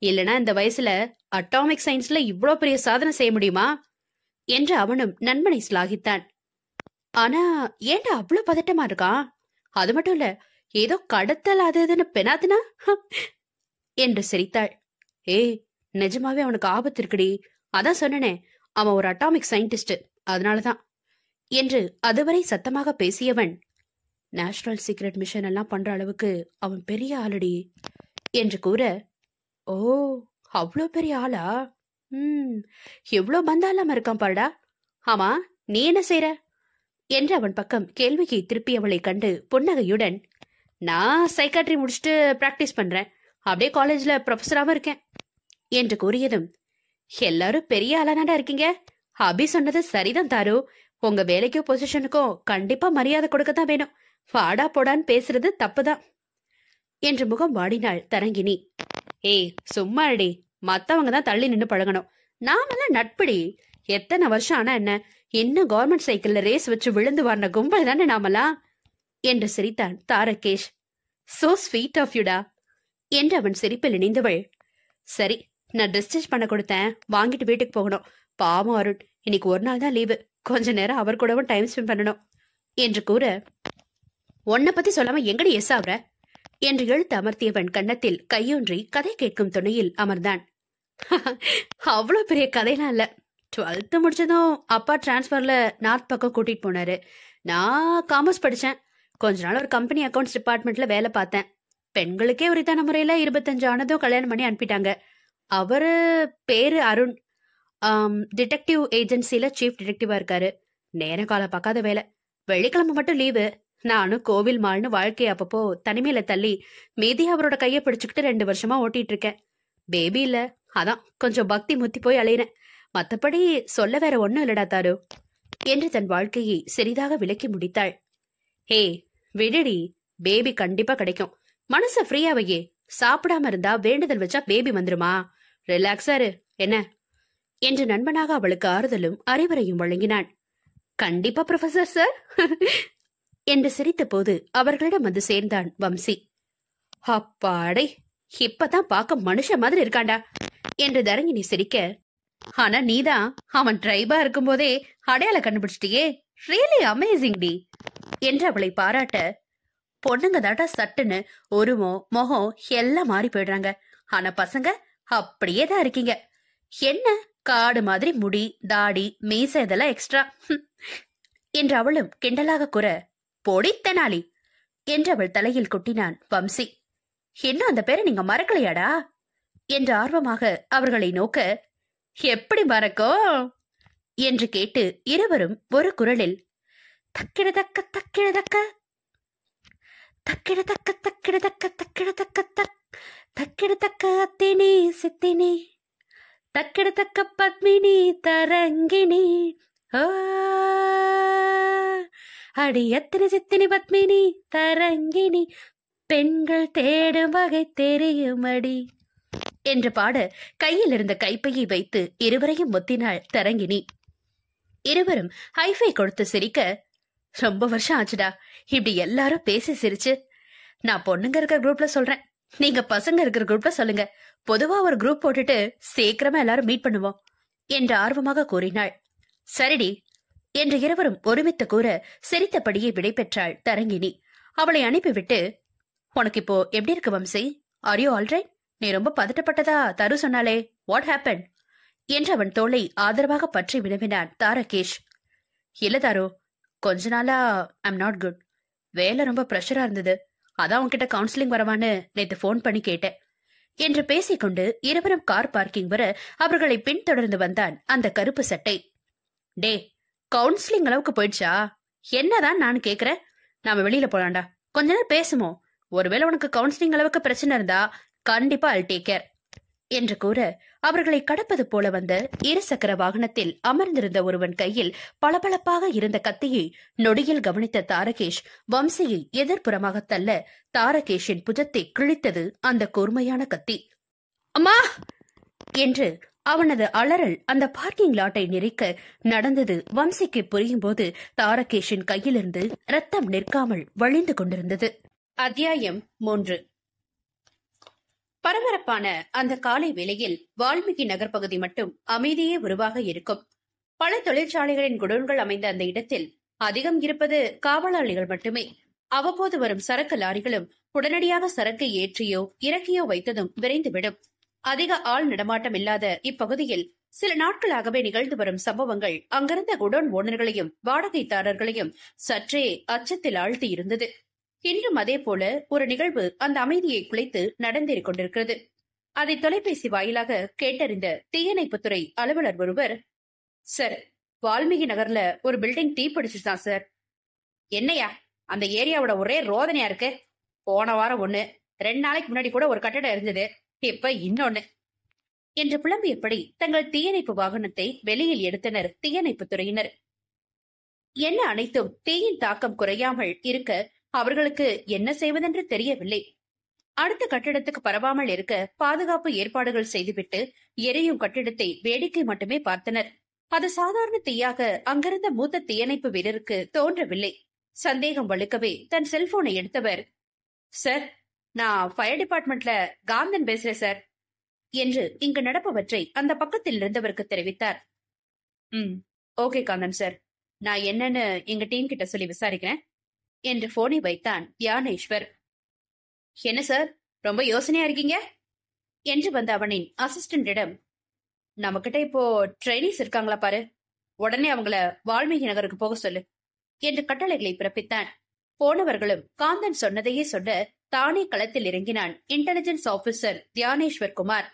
இல்லனா இந்த வயசுல அட்டாமிக் சயின்ஸ்ல இவ்ளோ பெரிய சாதனை செய்ய முடியுமா என்று அவனும் நண்பனை ஸ்லாகித்தான். ஆனா ஏன்டா அவ்வளவு பதட்டமா இருக்கான்? அது மட்டும் இல்ல, ஏதோ கடத்தல் அது இதுன்னு பெனாதுனா என்று சிரித்தாள். ஏய், நிஜமாவே அவனுக்கு ஆபத்து இருக்குடி, அதான் சொன்னனே, அவன் ஒரு அட்டாமிக் சயின்டிஸ்ட், அதனாலதான் என்று அதுவரை சத்தமாக பேசியவன், நேஷனல் சீக்ரெட் மிஷன் எல்லாம் பண்ற அளவுக்கு அவன் பெரிய ஆளடி என்று கூற, ஓ அவ்வளோ பெரிய ஆளா? எவ்வளோ பந்தாலாம இருக்கான் பாருடா. ஆமா, நீ என்ன செய்ற என்று அவன் பக்கம் கேள்வியை திருப்பியவளை கண்டு புன்னகையுடன், நான் சைக்காட்ரி முடிச்சுட்டு பிராக்டிஸ் பண்றேன், அப்படியே காலேஜ்ல ப்ரொஃபஸராவும் இருக்கேன் என்று கூறியதும், எல்லாரும் பெரிய ஆளானாடா இருக்கீங்க, அபி சொன்னது சரிதான் தாரு, உங்க வேலைக்கோ பொசிஷனுக்கோ கண்டிப்பா மரியாதை கொடுக்கத்தான் வேணும், வாடா போடான்னு பேசுறது தப்புதான் என்று முகம் வாடினாள் தரங்கினி. ஏய் சும்மா அடி, மத்தவங்க தான் தள்ளி நின்னு பழகணும், நாமெல்லாம் நட்படி, எத்தனை வருஷம் ஆனா என்ன, இன்னும் கவர்மெண்ட் சைக்கிள்ல ரேஸ் வச்சு விழுந்து வரன கும்பல் தானே நாமெல்லாம் என்று சிரித்தான் தாரகேஷ். சோ ஸ்வீட் ஆஃப் யூடா என்று அவன் சிரிப்பில் இணைந்தவள், சரி நான் டிஸ்சார்ஜ் பண்ண கொடுத்தேன், வாங்கிட்டு வீட்டுக்கு போகணும், பாவம் அருண், இன்னைக்கு ஒரு நாள் தான் லீவு, கொஞ்ச நேரம் அவர் கூடவும் டைம் ஸ்பெண்ட் பண்ணணும் என்று கூற, உன்னை பத்தி சொல்லாம எங்கடி எஸ் ஆகுற என்று எழுத்து அமர்த்தியவன் கன்னத்தில் கையொன்றி கதை கேட்கும் துணையில் அமர்ந்தான். அவ்வளோ பெரிய கதைலாம் இல்ல, 12th முடிச்சதும் அப்பா டிரான்ஸ்பர்ல நார்த் பக்கம் கூட்டிட்டு போனாரு. நான் காமர்ஸ் படிச்சேன், கொஞ்ச நாள் ஒரு கம்பெனி அக்கௌண்ட்ஸ் டிபார்ட்மெண்ட்ல வேலை பார்த்தேன். பெண்களுக்கே உரித்தான முறையில 25 ஆனதும் கல்யாணம் பண்ணி அனுப்பிட்டாங்க. அவரு பேரு அருண், டிடெக்டிவ் ஏஜென்சில சீஃப் டிடெக்டிவா இருக்காரு. நேர காலம் பார்க்காத வேலை, வெள்ளிக்கிழமை மட்டும் லீவு. நானும் கோவில் மால்னு வாழ்க்கைய அப்பப்போ தனிமையில தள்ளி மீதி அவரோட கைய பிடிச்சுக்கிட்டு 2 வருஷமா ஓட்டிட்டு இருக்கேன். பேபி இல்ல, அதான் கொஞ்சம் பக்தி முத்தி போய் அலையிறேன், மத்தபடி சொல்ல வேற ஒண்ணும் இல்லடா தாரு என்று தன் வாழ்க்கையை சிறிதாக விளக்கி முடித்தாள். ஹே விடுடி, பேபி கண்டிப்பா கிடைக்கும், மனச ஃப்ரீயா வையே, சாப்பிடாம இருந்தா வேண்டுதல் வச்சா பேபி வந்துருமா, ரிலாக்ஸா இரு என்ன என்று நண்பனாக அவளுக்கு ஆறுதலும் அறிவுரையும் வழங்கினான். கண்டிப்பா ப்ரொஃபசர் சார் என்று சிரித்த போது அவர்களிடம் வந்து சேர்ந்தான் வம்சி. அப்பாடை, இப்பதான் பார்க்க மனுஷ மாதிரி இருக்காண்டா என்று தரங்கினி சிரிக்க, ஆனா நீதான் அவன் ட்ரைபா இருக்கும் போதே அடையாள கண்டுபிடிச்சிட்டியே, ரியலி அமேசிங் டி என்று அவளை பாராட்ட, பொண்ணுங்க தாட்டா சட்டுன்னு உருவம் முகம் எல்லாம் மாறி போயிடுறாங்க, ஆனா பசங்க அப்படியே தான் இருக்கீங்க, என்ன காடு மாதிரி முடி தாடி மீசை இதெல்லாம் எக்ஸ்ட்ரா என்று அவளும் கிண்டலாக கூற, பொடி தெனாலி என்று அவள் தலையில் கொட்டினான் வம்சி. இன்னும் அந்த பேரை நீங்க மறக்கலையாடா என்று ஆர்வமாக அவர்களை நோக்க, எப்படி மறக்கும் என்று கேட்டு இருவரும் ஒரு குரலில் தக்கிடதக்க தக்கிடதக்க தக்கிடதக்க தக்கிடதக்க தக்கிடதக்க தக் தக்கிடதக்க அத்தினி சித்தினி தக்கிடதக்க பத்மினி தரங்கினி அடி அத்தினி சித்தினி பத்மினி தரங்கினி பெண்கள் தேடும் வகை தெரியும் அடி என்று பாட கையில் இருந்த கைப்பையை வைத்து இருவரையும் மொத்தினாள் தரங்கினி. இருவரும் ஹைஃபை கொடுத்து சிரிக்க, ரொம்ப வருஷம் ஆச்சுடா இப்படி எல்லாரும் பேசி சிரிச்சு. நான் பொண்ணுங்க இருக்கிற குரூப்ல சொல்றேன், நீங்க பசங்க இருக்கிற குரூப்ல சொல்லுங்க, பொதுவா ஒரு குரூப் போட்டுட்டு சீக்கிரமா எல்லாரும் மீட் பண்ணுவோம் என்று ஆர்வமாக கூறினாள். சரிடி என்று இருவரும் ஒருமித்த கூற சிரித்தபடியே விடை பெற்றாள் தரங்கினி. அவளை அனுப்பிவிட்டு, உனக்கு இப்போ எப்படி இருக்கு வம்சி, ஆர் யூ ஆல்ரைட், நீ ரொம்ப பதட்டப்பட்டதா தரு சொன்னாலே, வாட் ஹேப்பன் என்று அவன் தோளை ஆதரவாக பற்றி வினவினான் தாரகேஷ். இல்ல தாரு, கொஞ்ச நாளா ஐம் நாட் குட், வேலை ரொம்ப ப்ரெஷரா இருந்தது, அதான் உன்கிட்ட கவுன்சிலிங் வரவான்னு நேத்து போன் பண்ணி கேட்டேன் என்று பேசிக்கொண்டு இருவரும் கார் பார்க்கிங் வர அவர்களை பின்தொடர்ந்து வந்தான் அந்த கருப்பு சட்டை. டே, கவுன்சிலிங் அளவுக்கு போயிடுச்சா, என்னதான் நான் கேக்குறேன், நாம வெளியில போலாண்டா, கொஞ்ச நேரம் பேசுமோ, ஒருவேளை உனக்கு கவுன்சிலிங் அளவுக்கு பிரச்சனை இருந்தா கண்டிப்பா I'll take care என்று கூற அவர்களை கடப்பது போல வந்த இருசக்கர வாகனத்தில் அமர்ந்திருந்த ஒருவன் கையில் பளபளப்பாக இருந்த கத்தியை நொடியில் கவனித்த தாரகேஷ் வம்சியை எதிர்ப்புறமாக தள்ள தாரகேஷின் புஜத்தை கிழித்தது அந்த கூர்மையான கத்தி. அம்மா என்று அவனது அலறல் அந்த பார்க்கிங் லாட்டை நெரிக்க நடந்தது வம்சிக்கு புரியும் போது தாரகேஷின் கையிலிருந்து ரத்தம் நிற்காமல் வழிந்து கொண்டிருந்தது. அத்தியாயம் 3. பரபரப்பான அந்த காலை வேளையில் வால்மீகி நகர் பகுதி மட்டும் அமைதியே உருவாக இருக்கும். பல தொழிற்சாலைகளின் குடோன்கள் அமைந்த அந்த இடத்தில் அதிகம் இருப்பது காவலாளிகள் மட்டுமே. அவ்வப்போது வரும் சரக்கு லாரிகளும் உடனடியாக சரக்கை ஏற்றியோ இறக்கியோ வைத்ததும் விரைந்துவிடும். அதிக ஆள் நடமாட்டம் இல்லாத இப்பகுதியில் சில நாட்களாகவே நிகழ்ந்து வரும் சம்பவங்கள் அங்கிருந்த குடோன் ஓனர்களையும் வாடகைதாரர்களையும் சற்றே அச்சத்தில் ஆழ்த்தி இருந்தது. இன்றும் அதே போல ஒரு நிகழ்வு அந்த அமைதியை குலைத்து நடந்தேறிக் கொண்டிருக்கிறது. அதை தொலைபேசி வாயிலாக கேட்டறிந்த தீயணைப்புத்துறை அலுவலர் ஒருவர், சார், வால்மீகி நகர்ல ஒரு பில்டிங் தீப்பிடிச்சுதான் சார். என்னையா, அந்த ஏரியாவோட ஒரே ரோதனையா இருக்கு, போன வாரம் 1, 2 நாளைக்கு முன்னாடி கூட ஒரு கட்டடம் இருந்தது, இப்ப இன்னொன்னு என்று புலம்பியபடி தங்கள் தீயணைப்பு வாகனத்தை வெளியில் எடுத்தனர் தீயணைப்பு துறையினர். என்ன அனைத்தும் தீயின் தாக்கம் குறையாமல் இருக்க அவர்களுக்கு என்ன செய்வதென்று தெரியவில்லை. அடுத்த கட்டிடத்துக்கு பரவாமல் இருக்க பாதுகாப்பு ஏற்பாடுகள் செய்துவிட்டு எரியும் கட்டிடத்தை வேடிக்கை மட்டுமே பார்த்தனர். அது சாதாரண தீயாக அங்கிருந்த மூத்த தீயணைப்பு வீரருக்கு தோன்றவில்லை. சந்தேகம் வலுக்கவே தன் செல்போனை எடுத்தவர், சார், நான் ஃபயர் டிபார்ட்மெண்ட்ல காந்தன் பேசுறேன் சார் என்று இங்கு நடப்பவற்றை அந்த பக்கத்தில் இருந்தவருக்கு தெரிவித்தார். ஓகே காந்தன் சார், நான் என்னன்னு எங்க டீம் கிட்ட சொல்லி விசாரிக்கிறேன் என்று போனை வைத்தான் தியானேஸ்வர். என்ன சார், ரொம்ப யோசனையா இருக்கீங்க என்று வந்த அவனின் அசிஸ்டண்டிடம், நம்மகிட்ட இப்போ ட்ரைனிஸ் இருக்காங்களா பாரு, உடனே அவங்கள வால்மீகி நகருக்கு போக சொல்லு என்று கட்டளைகளை பிறப்பித்தான். போனவர்களும் காந்தன் சொன்னதையே சொல்ல தானே களத்தில் இறங்கினான் இன்டெலிஜென்ஸ் ஆபீசர் தியானேஸ்வர் குமார்.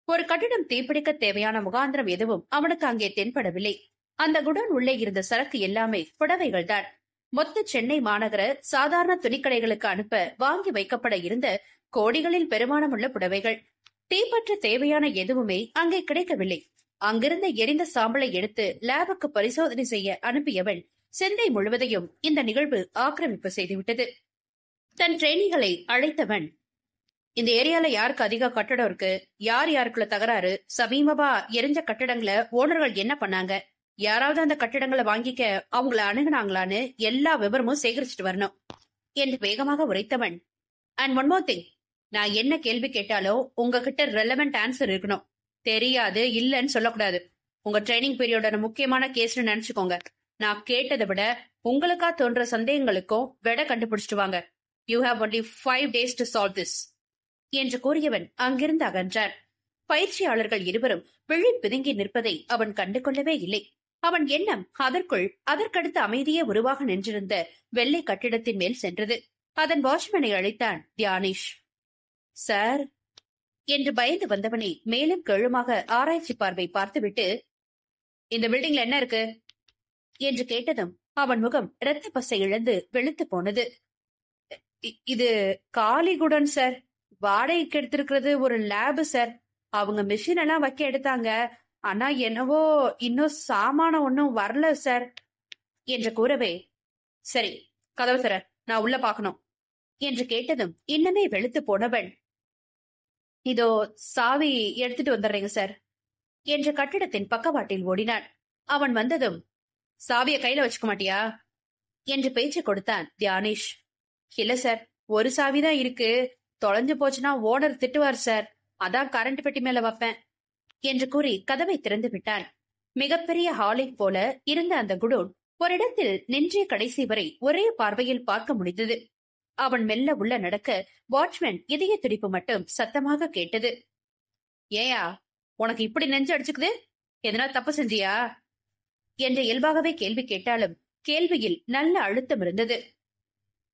ஒரு கட்டிடம் தீப்பிடிக்க தேவையான முகாந்திரம் எதுவும் அவனுக்கு அங்கே தென்படவில்லை. அந்த குடோன் உள்ளே இருந்த சரக்கு எல்லாமே புடவைகள் தான். மொத்த சென்னை மாநகர சாதாரண துணிக்கடைகளுக்கு அனுப்ப வாங்கி வைக்கப்பட இருந்த கோடிகளில் பெருமானமுள்ள புடவைகள். தீப்பற்ற தேவையான எதுவுமே அங்கே கிடைக்கவில்லை. அங்கிருந்த எரிந்த சாம்பலை எடுத்து லேபுக்கு பரிசோதனை செய்ய அனுப்பியவன் சென்னை முழுவதையும் இந்த நிகழ்வு ஆக்கிரமிப்பு செய்துவிட்டது. தன் ட்ரெயினிகளை அழைத்தவன், இந்த ஏரியால யாருக்கு அதிக கட்டடம் இருக்கு, யார் யாருக்குள்ள தகராறு, சமீபமா எரிஞ்ச கட்டடங்களை ஓனர்கள் என்ன பண்ணாங்க, யாராவது அந்த கட்டடங்களை வாங்கிக்க அவங்கள அணுகுனாங்களான்னு எல்லா விவரமும் சேகரிச்சுட்டு வரணும் என்று வேகமாக உரைத்தவன், அண்ட் ஒன் மோர் திங், நான் என்ன கேள்வி கேட்டாலும் உங்ககிட்ட ரெலவெண்ட் ஆன்சர் இருக்கணும். தெரியாது இல்லன்னு சொல்லக்கூடாது. உங்க ட்ரைனிங் பீரியடோட முக்கியமான கேஸ்னு நினைச்சுக்கோங்க. நான் கேட்டதை விட உங்களுக்கா தோன்ற சந்தேகங்களுக்கும் விட கண்டுபிடிச்சிட்டு வாங்க. You have only 5 days to solve this என்று கூறியவன் அங்கிருந்து அகன்றான். பயிற்சியாளர்கள் இருவரும் விழி பிதுங்கி நிற்பதை அவன் கண்டு கொள்ளவே இல்லை. அவன் எண்ணம் அதற்கடுத்து அமைதியே உருவாக நின்றிருந்த வெள்ளை கட்டிடத்தின் மேல் சென்றது. அதன் வாட்ச்மேனை அழைத்தான் தியானேஷ். சார் என்று பயந்து வந்தவனை மேலும் கீழுமாக ஆராய்ச்சி பார்வை பார்த்துவிட்டு, இந்த பில்டிங்ல என்ன இருக்கு என்று கேட்டதும் அவன் முகம் இரத்த பசை இழந்து வெளுத்து போனது. இது காலிகுடன் சார். வாடகைக்கு எடுத்திருக்கிறது ஒரு லேபு சார். அவங்க மிஷின் எல்லாம் வைக்க எடுத்தாங்க. ஆனா என்னவோ இன்னும் சாமானம் ஒன்னும் வரல சார் என்று கூறவே, சரி கதவு தர, நான் உள்ள பாக்கணும் என்று கேட்டதும் இன்னமே வெளுத்து போனவன், இதோ சாவி எடுத்துட்டு வந்துடுறேங்க சார் என்று கட்டிடத்தின் பக்கவாட்டில் ஓடினான். அவன் வந்ததும், சாவிய கையில வச்சுக்க மாட்டியா என்று பேச்சு கொடுத்தான் தியானேஷ். இல்ல சார், ஒரு சாவிதான் இருக்கு. தொலைஞ்சு போச்சுன்னா ஓனர் திட்டுவார் சார். அதான் கரண்ட் பெட்டி மேல வைப்பேன் என்று கூறி கதவை திறந்து விட்டான். மிகப்பெரிய ஹாலை போல இருந்த அந்த குடோன் ஒரு இடத்தில் நின்றிய கடைசி வரை ஒரே பார்வையில் பார்க்க முடிந்தது. அவன் மெல்ல உள்ள நடக்க வாட்ச்மேன் இதய துடிப்பு மட்டும் சத்தமாக கேட்டது. ஏயா உனக்கு இப்படி நெஞ்சு அடிச்சுக்குது? எதனா தப்பு செஞ்சியா என்று இயல்பாகவே கேள்வி கேட்டாலும் கேள்வியில் நல்ல அழுத்தம் இருந்தது.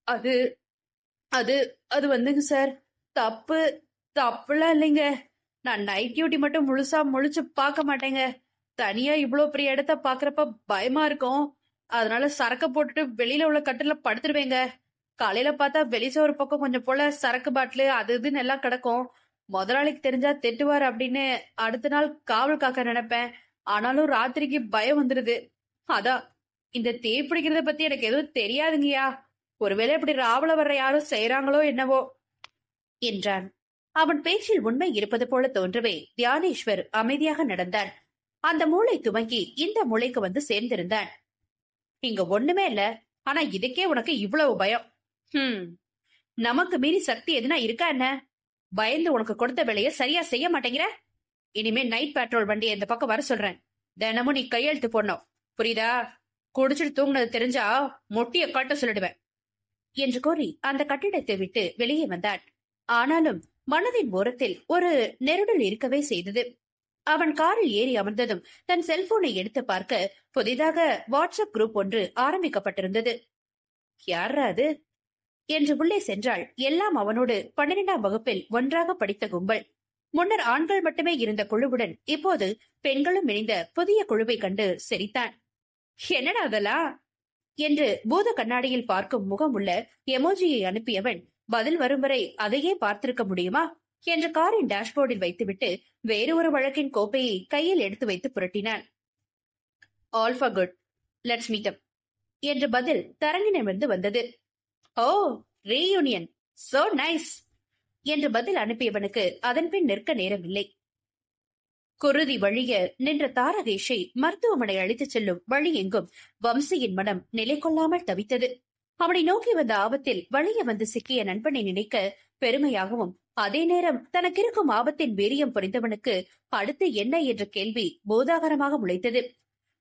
அது அது அது வந்துங்க சார், தப்புலாம் இல்லைங்க. நான் நைட் டியூட்டி மட்டும் முழுசா முழிச்சு பார்க்க மாட்டேங்க. தனியா இவ்வளவு பெரிய இடத்த பாக்குறப்ப பயமா இருக்கும். அதனால சரக்கு போட்டுட்டு வெளியில உள்ள கட்டில படுத்துருவேங்க. காலையில பார்த்தா வெளிச்சோறு பக்கம் கொஞ்சம் போல சரக்கு பாட்டிலு அது இதுன்னு எல்லாம் கிடக்கும். முதலாளிக்கு தெரிஞ்சா திட்டுவார் அப்படின்னு அடுத்த நாள் காவல் காக்க நினைப்பேன். ஆனாலும் ராத்திரிக்கு பயம் வந்துருது. அதான் இந்த தீ பிடிக்கிறத பத்தி எனக்கு எதுவும் தெரியாதுங்கய்யா. ஒருவேளை இப்படி ராவல வர்ற யாரும் செய்யறாங்களோ என்னவோ என்றான். அவன் பேச்சில் உண்மை இருப்பது போல தோன்றவே தியானேஸ்வர் அமைதியாக நடந்தான். அந்த மூளை துவங்கி இந்த மூளைக்கு வந்து சேர்ந்திருந்தான். இங்க ஒண்ணுமே இல்ல, ஆனா இதுக்கே உனக்கு இவ்வளவு பயம். நமக்கு மீறி சக்தி எதுனா இருக்கா என்ன? பயந்து உனக்கு கொடுத்த வேலையை சரியா செய்ய மாட்டேங்கிற. இனிமே நைட் பேட்ரோல் வண்டியை இந்த பக்கம் வர சொல்றேன். தினமும் நீ கையெழுத்து போடணும், புரியுதா? குடிச்சிட்டு தூங்குனது தெரிஞ்சா மொட்டிய காட்ட சொல்லிடுவேன் என்று கூறி அந்த கட்டிடத்தை விட்டு வெளியே வந்தான். ஆனாலும் மனதின் ஓரத்தில் ஒரு நெருடல் இருக்கவே செய்தது. அவன் காரில் ஏறி அமர்ந்ததும் தன் செல்போனை எடுத்து பார்க்க புதிதாக வாட்ஸ்அப் குரூப் ஒன்று ஆரம்பிக்கப்பட்டிருந்தது. யாரா அது என்று உள்ளே சென்றால் எல்லாம் அவனோடு 12ஆம் வகுப்பில் ஒன்றாக படித்த கும்பல். முன்னர் ஆண்கள் மட்டுமே இருந்த குழுவுடன் இப்போது பெண்களும் இணைந்த புதிய குழுவை கண்டு சிரித்தான். என்னடா அதெல்லாம் என்று பூத கண்ணாடியில் பார்க்கும் முகம் உள்ள எமோஜியை அனுப்பியவன் பதில் வரும் வரை அதையே பார்த்திருக்க முடியுமா என்று காரின் டேஷ்போர்டில் வைத்துவிட்டு வேறு ஒரு வழக்கின் கோப்பையை கையில் எடுத்து வைத்து புரட்டினான். All for good, let's meet up என்று பதில் தரங்கினிடமிருந்து வந்தது. ஓ, ரீயூனியன், சோ நைஸ் என்று பதில் அனுப்பியவனுக்கு அதன் பின் நிற்க நேரமில்லை. குருதி வழிய நின்ற தாரகேஷை மருத்துவமனை அழைத்துச் செல்லும் வழி எங்கும் வம்சியின் மனம் நிலை கொள்ளாமல் தவித்தது. அவனை நோக்கி வந்த ஆபத்தில் வழிய வந்து சிக்கிய நண்பனை நினைக்க பெருமையாகவும், அதே நேரம் தனக்கு இருக்கும் ஆபத்தின் வீரியம் புரிந்தவனுக்கு அடுத்து என்ன என்ற கேள்வி போதாகரமாக முளைத்தது.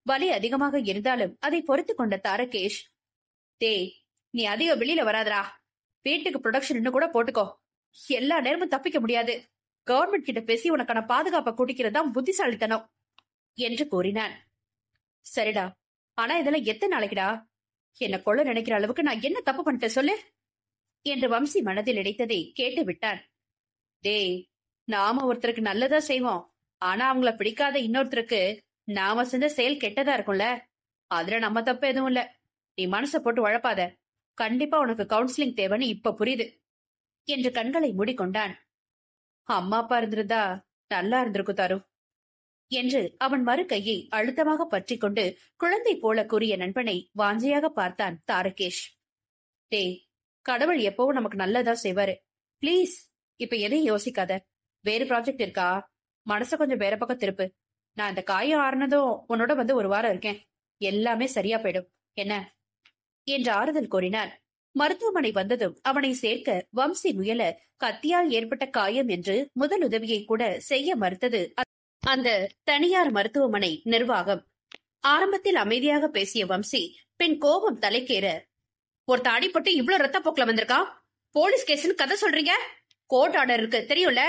வலி அதிகமாக இருந்தாலும் அதை பொறுத்து கொண்ட தாரகேஷ், நீ அதிக வெளியில வராதரா, வீட்டுக்கு ப்ரொடக்ஷன் இன்னும் கூட போட்டுக்கோ. எல்லா நேரமும் தப்பிக்க முடியாது. கவர்மெண்ட் கிட்ட பேசி உனக்கான பாதுகாப்பை கூட்டிக்கிறதா புத்திசாலித்தனம் என்று கூறினான். சரிடா, ஆனா இதெல்லாம் எத்தனை நாளைக்குடா? என்ன கொள்ள நினைக்கிற அளவுக்கு நான் என்ன தப்பு பண்ணிட்டேன் சொல்லு என்று வம்சி மனதில் இடைத்ததை கேட்டு விட்டான். நாம ஒருத்தருக்கு நல்லதா செய்வோம், ஆனா அவங்கள பிடிக்காத இன்னொருத்தருக்கு நாம செஞ்ச செயல் கெட்டதா இருக்கும்ல. அதுல நம்ம தப்பு எதுவும் இல்ல. நீ மனச போட்டு உழப்பாத. கண்டிப்பா உனக்கு கவுன்சிலிங் தேவைன்னு இப்ப புரியுது என்று கண்களை மூடிக்கொண்டான். அம்மா அப்பா இருந்திருந்தா நல்லா இருந்திருக்கும் தாரு என்று அவன் மறு கையை அழுத்தமாக பற்றி கொண்டு குழந்தை போல கூறிய நண்பனை வாஞ்சையாக பார்த்தான் தாரகேஷ். கடவுள் எப்பவும் நமக்கு நல்லதா செய்வாரு. பிளீஸ் இப்ப எதையும் யோசிக்காத. வேறு ப்ராஜெக்ட் இருக்கா? மனச கொஞ்சம் வேற பக்கம் திருப்பு. நான் இந்த காயம் ஆறுனதும் உன்னோட வந்து ஒரு வாரம் இருக்கேன். எல்லாமே சரியா போயிடும் என்ன என்று ஆறுதல் கூறினார். மருத்துவமனை வந்ததும் அவனை சேர்க்க வம்சி முயல கத்தியால் ஏற்பட்ட காயம் என்று முதலுதவியை கூட செய்ய மறுத்தது அந்த தனியார் மருத்துவமனை நிர்வாகம். ஆரம்பத்தில் அமைதியாக பேசிய வம்சி பின் கோபம் தலைக்கேற, ஒருத்த அடிபட்டு இவ்வளவு ரத்த போக்குல வந்திருக்கா, போலீஸ் கேஸ்னு கதை சொல்றீங்க? கோர்ட் ஆர்டர் இருக்கு தெரியும்ல.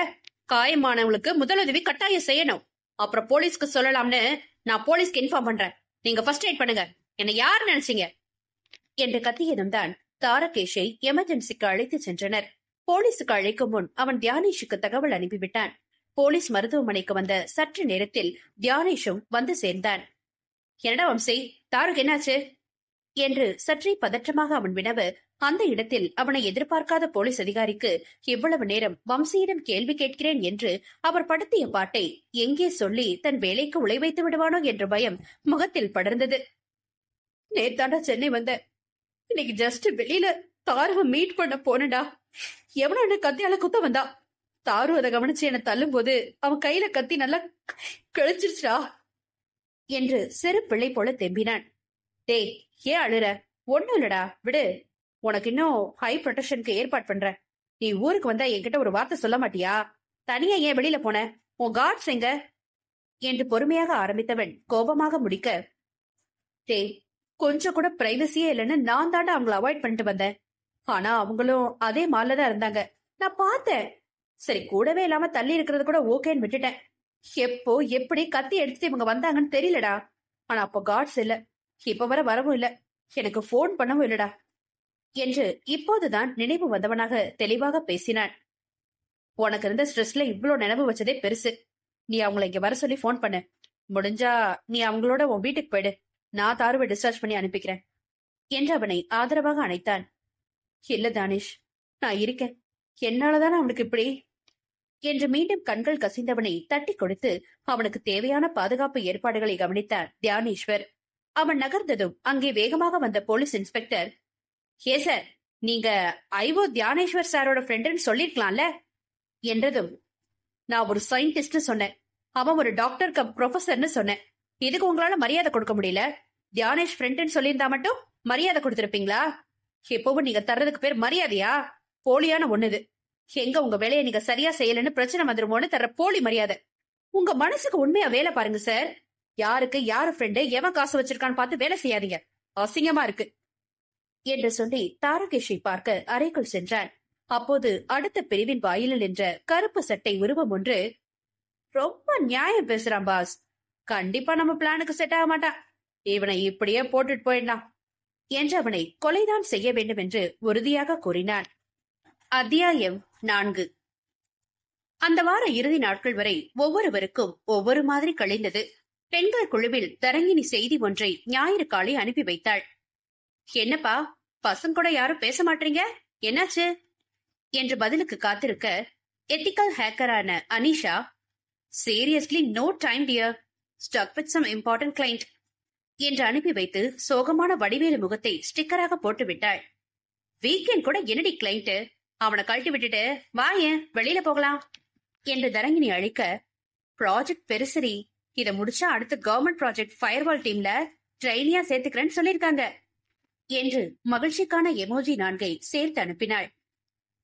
காயமானவங்களுக்கு முதலுதவி கட்டாயம் செய்யணும். அப்புறம் போலீஸ்க்கு சொல்லலாம்னு நான் போலீஸ்க்கு இன்ஃபார்ம் பண்றேன். நீங்க ஃபர்ஸ்ட் எய்ட் பண்ணுங்க. என்ன யார் நினைச்சீங்க என்று கத்தியதும் தான் தாரகேஷை எமர்ஜென்சிக்கு அழைத்து சென்றனர். போலீஸுக்கு அழைக்கும் முன் அவன் தியானேஷுக்கு தகவல் அனுப்பிவிட்டான். போலீஸ் மருத்துவமனைக்கு வந்த சற்று நேரத்தில் தியானேஷும் வந்து சேர்ந்தான். என்னடா வம்சி, தாருக்கு என்னாச்சு என்று சற்றே பதற்றமாக அவன் வினவ, அந்த இடத்தில் அவனை எதிர்பார்க்காத போலீஸ் அதிகாரிக்கு இவ்வளவு நேரம் வம்சியிடம் கேள்வி கேட்கிறேன் என்று அவர் படுத்திய பாட்டை எங்கே சொல்லி தன் வேலைக்கு உழை வைத்து விடுவானோ என்ற பயம் முகத்தில் படர்ந்தது. நேத்தாண்டா சென்னை வந்த, இன்னைக்கு ஜஸ்ட் வெளியில தாருவை மீட் பண்ண போனடா. எவனோ என்ன கத்தியால குத்த வந்தா. தாரு அதை கவனிச்சு என்ன தள்ளும் போது அவன் கையில கத்தி நல்லா கிழிச்சிருச்சா என்று சிறு பிள்ளை போல தெம்பினான். டேய், ஏன் அழுற? ஒண்ணும் இல்லடா, விடு. உனக்கு இன்னும் ஹை ப்ரொடெக்ஷனுக்கு ஏற்பாடு பண்ற. நீ ஊருக்கு வந்தா என்கிட்ட ஒரு வார்த்தை சொல்ல மாட்டியா? தனியா ஏன் வெளியில போன? உன் கார்ட்ஸ் எங்க என்று பொறுமையாக ஆரம்பித்தவன் கோபமாக முடிக்க, டேய், கொஞ்சம் கூட பிரைவசியே இல்லைன்னு நான் தாண்டா அவங்கள அவாய்ட் பண்ணிட்டு வந்தேன். ஆனா அவங்களும் அதே மால்ல தான் இருந்தாங்க, நான் பார்த்தேன். சரி, கூடவே இல்லாம தள்ளி இருக்கிறது கூட ஓகேன்னு விட்டுட்டேன். எப்போ எப்படி கத்தி எடுத்துட்டு இவங்க வந்தாங்கன்னு தெரியலடா. ஆனா அப்போ கார்ட்ஸ் இல்ல, இப்ப வரவும் இல்ல, எனக்கு போன் பண்ணவும் இல்லடா என்று இப்போதுதான் நினைவு வந்தவனாக தெளிவாக பேசினான். உனக்கு இருந்த ஸ்ட்ரெஸ்ல இவ்வளவு நினைவு வச்சதே பெருசு. நீ அவங்களை இங்க வர சொல்லி போன் பண்ணு. முடிஞ்சா நீ அவங்களோட உன் வீட்டுக்கு போயிடு. நான் தாருவை டிஸ்சார்ஜ் பண்ணி அனுப்பிக்கிறேன் என்று அவனை ஆதரவாக அணைத்தான். இல்ல தானிஷ், நான் இருக்கேன். என்னாலதானே அவனுக்கு இப்படி என்று மீண்டும் கண்கள் கசிந்தவனை தட்டி கொடுத்து அவனுக்கு தேவையான பாதுகாப்பு ஏற்பாடுகளை கவனித்தார் தியானேஸ்வர். அவன் நகர்ந்ததும் அங்கே வேகமாக வந்த போலீஸ் இன்ஸ்பெக்டர், ஏ சார், நீங்க ஐஓ தியானேஸ்வர் சாரோட ஃப்ரெண்டுன்னு சொல்லிருக்கலாம்ல என்றதும், நான் ஒரு சயின்டிஸ்ட் சொன்னேன், அவன் ஒரு டாக்டர் கம் ப்ரொஃபசர்னு சொன்னேன். இதுக்கு உங்களால மரியாதை கொடுக்க முடியல? தியானேஷ் ஃப்ரெண்டுன்னு சொல்லியிருந்தா மட்டும் மரியாதை கொடுத்திருப்பீங்களா? எப்பவும் நீங்க தர்றதுக்கு பேர் மரியாதையா? போலியான ஒண்ணுது. எங்க உங்க வேலையை நீங்க சரியா செய்யலன்னு பிரச்சனை வந்துருமோன்னு தர்ற போலி மரியாதை. உங்க மனசுக்கு உண்மையா வேலை பாருங்க சார். யாருக்கு யாரு ஃப்ரெண்டு, எவன் காசு வச்சிருக்கான்னு பார்த்து வேலை செய்யாதீங்க. அசிங்கமா இருக்கு என்று சொல்லி தாரகேஷை பார்க்க அறைக்குள் சென்றான். அப்போது அடுத்த பிரிவின் வாயிலில் என்ற கருப்பு சட்டை உருவம் ஒன்று, ரொம்ப நியாயம் பேசுறான் பாஸ், கண்டிப்பா நம்ம பிளானுக்கு செட் ஆக மாட்டான், இவனை இப்படியே போட்டுட்டு போயிடலாம் என்று அவனை கொலைதான் செய்ய வேண்டும் என்று உறுதியாக கூறினான். அத்தியாயம் 4. அந்த வார இறுதி நாட்கள் வரை ஒவ்வொருவருக்கும் ஒவ்வொரு மாதிரி கழிந்தது. பெண்கள் குழுவில் தரங்கினி செய்தி ஒன்றை ஞாயிறு காலை அனுப்பி வைத்தாள். என்னப்பா, பசங்க கூட யாரும் பேச மாட்டீங்க, என்னாச்சு என்று பதிலுக்கு காத்திருக்க, எத்திக்கல் ஹேக்கரான Anisha, seriously no time dear, stuck with some important client என்று அனுப்பி வைத்து சோகமான வடிவேலு முகத்தை ஸ்டிக்கராக போட்டு விட்டாள். வீக்கெண்ட் கூட என்னடி கிளைண்ட், அவனை கழட்டி விட்டுட்டு வாயேன் வெளியில போகலாம் என்று தரங்கினி அழைக்க, ப்ராஜெக்ட் பெருசரி, இத முடிச்சா அடுத்த கவர்மெண்ட் ப்ராஜெக்ட் ஃபயர்வால் டீம்ல ட்ரெயினியா சேர்த்துக்கிறேன்னு சொல்லிருக்காங்க என்று மகிழ்ச்சிக்கான எமோஜி 4 சேர்த்து அனுப்பினாள்.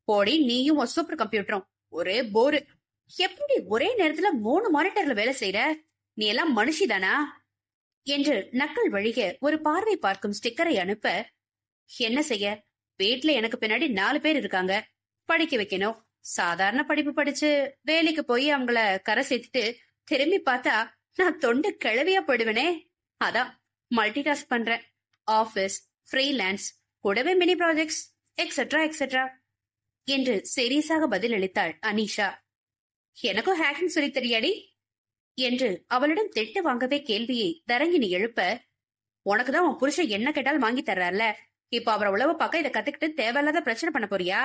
போடி நீயும் ஒரு சூப்பர் கம்ப்யூட்டரும், ஒரே போரு. எப்படி ஒரே நேரத்துல 3 மானிட்டர்ல வேலை செய்யற? நீ எல்லாம் மனுஷிதானா என்று நக்கல் வழிக ஒரு பார்வை பார்க்கும் ஸ்டிக்கரை அனுப்ப, என்ன செய்ய, வீட்டுல எனக்கு பின்னாடி 4 பேர் இருக்காங்க, படிக்க வைக்கணும். சாதாரண படிப்பு படிச்சு வேலைக்கு போய் அவங்கள கரை சேர்த்துட்டு திரும்பி பார்த்தா நான் தொண்டு கிளவியா போயிடுவேனே. அதான் மல்டி டாஸ்க் பண்றேன். ஆபீஸ், ஃப்ரீலான்ஸ், கூடவே மினி ப்ராஜெக்ட்ஸ், எக்ஸெட்ரா எக்ஸெட்ரா என்று சீரியஸாக பதில் அளித்தாள் அனிஷா. எனக்கும் ஹேக்கிங் சொல்லி தெரியாடி என்று அவளிடம் திட்டு வாங்கவே கேள்வியை தரங்கினி எழுப்ப, உனக்குதான் உன் புருஷன் என்ன கேட்டாலும் வாங்கி தர்றாருல, இப்ப அவரை உழவு பார்க்க இதை கத்துக்கிட்டு தேவையில்லாத பிரச்சனை பண்ண போறியா?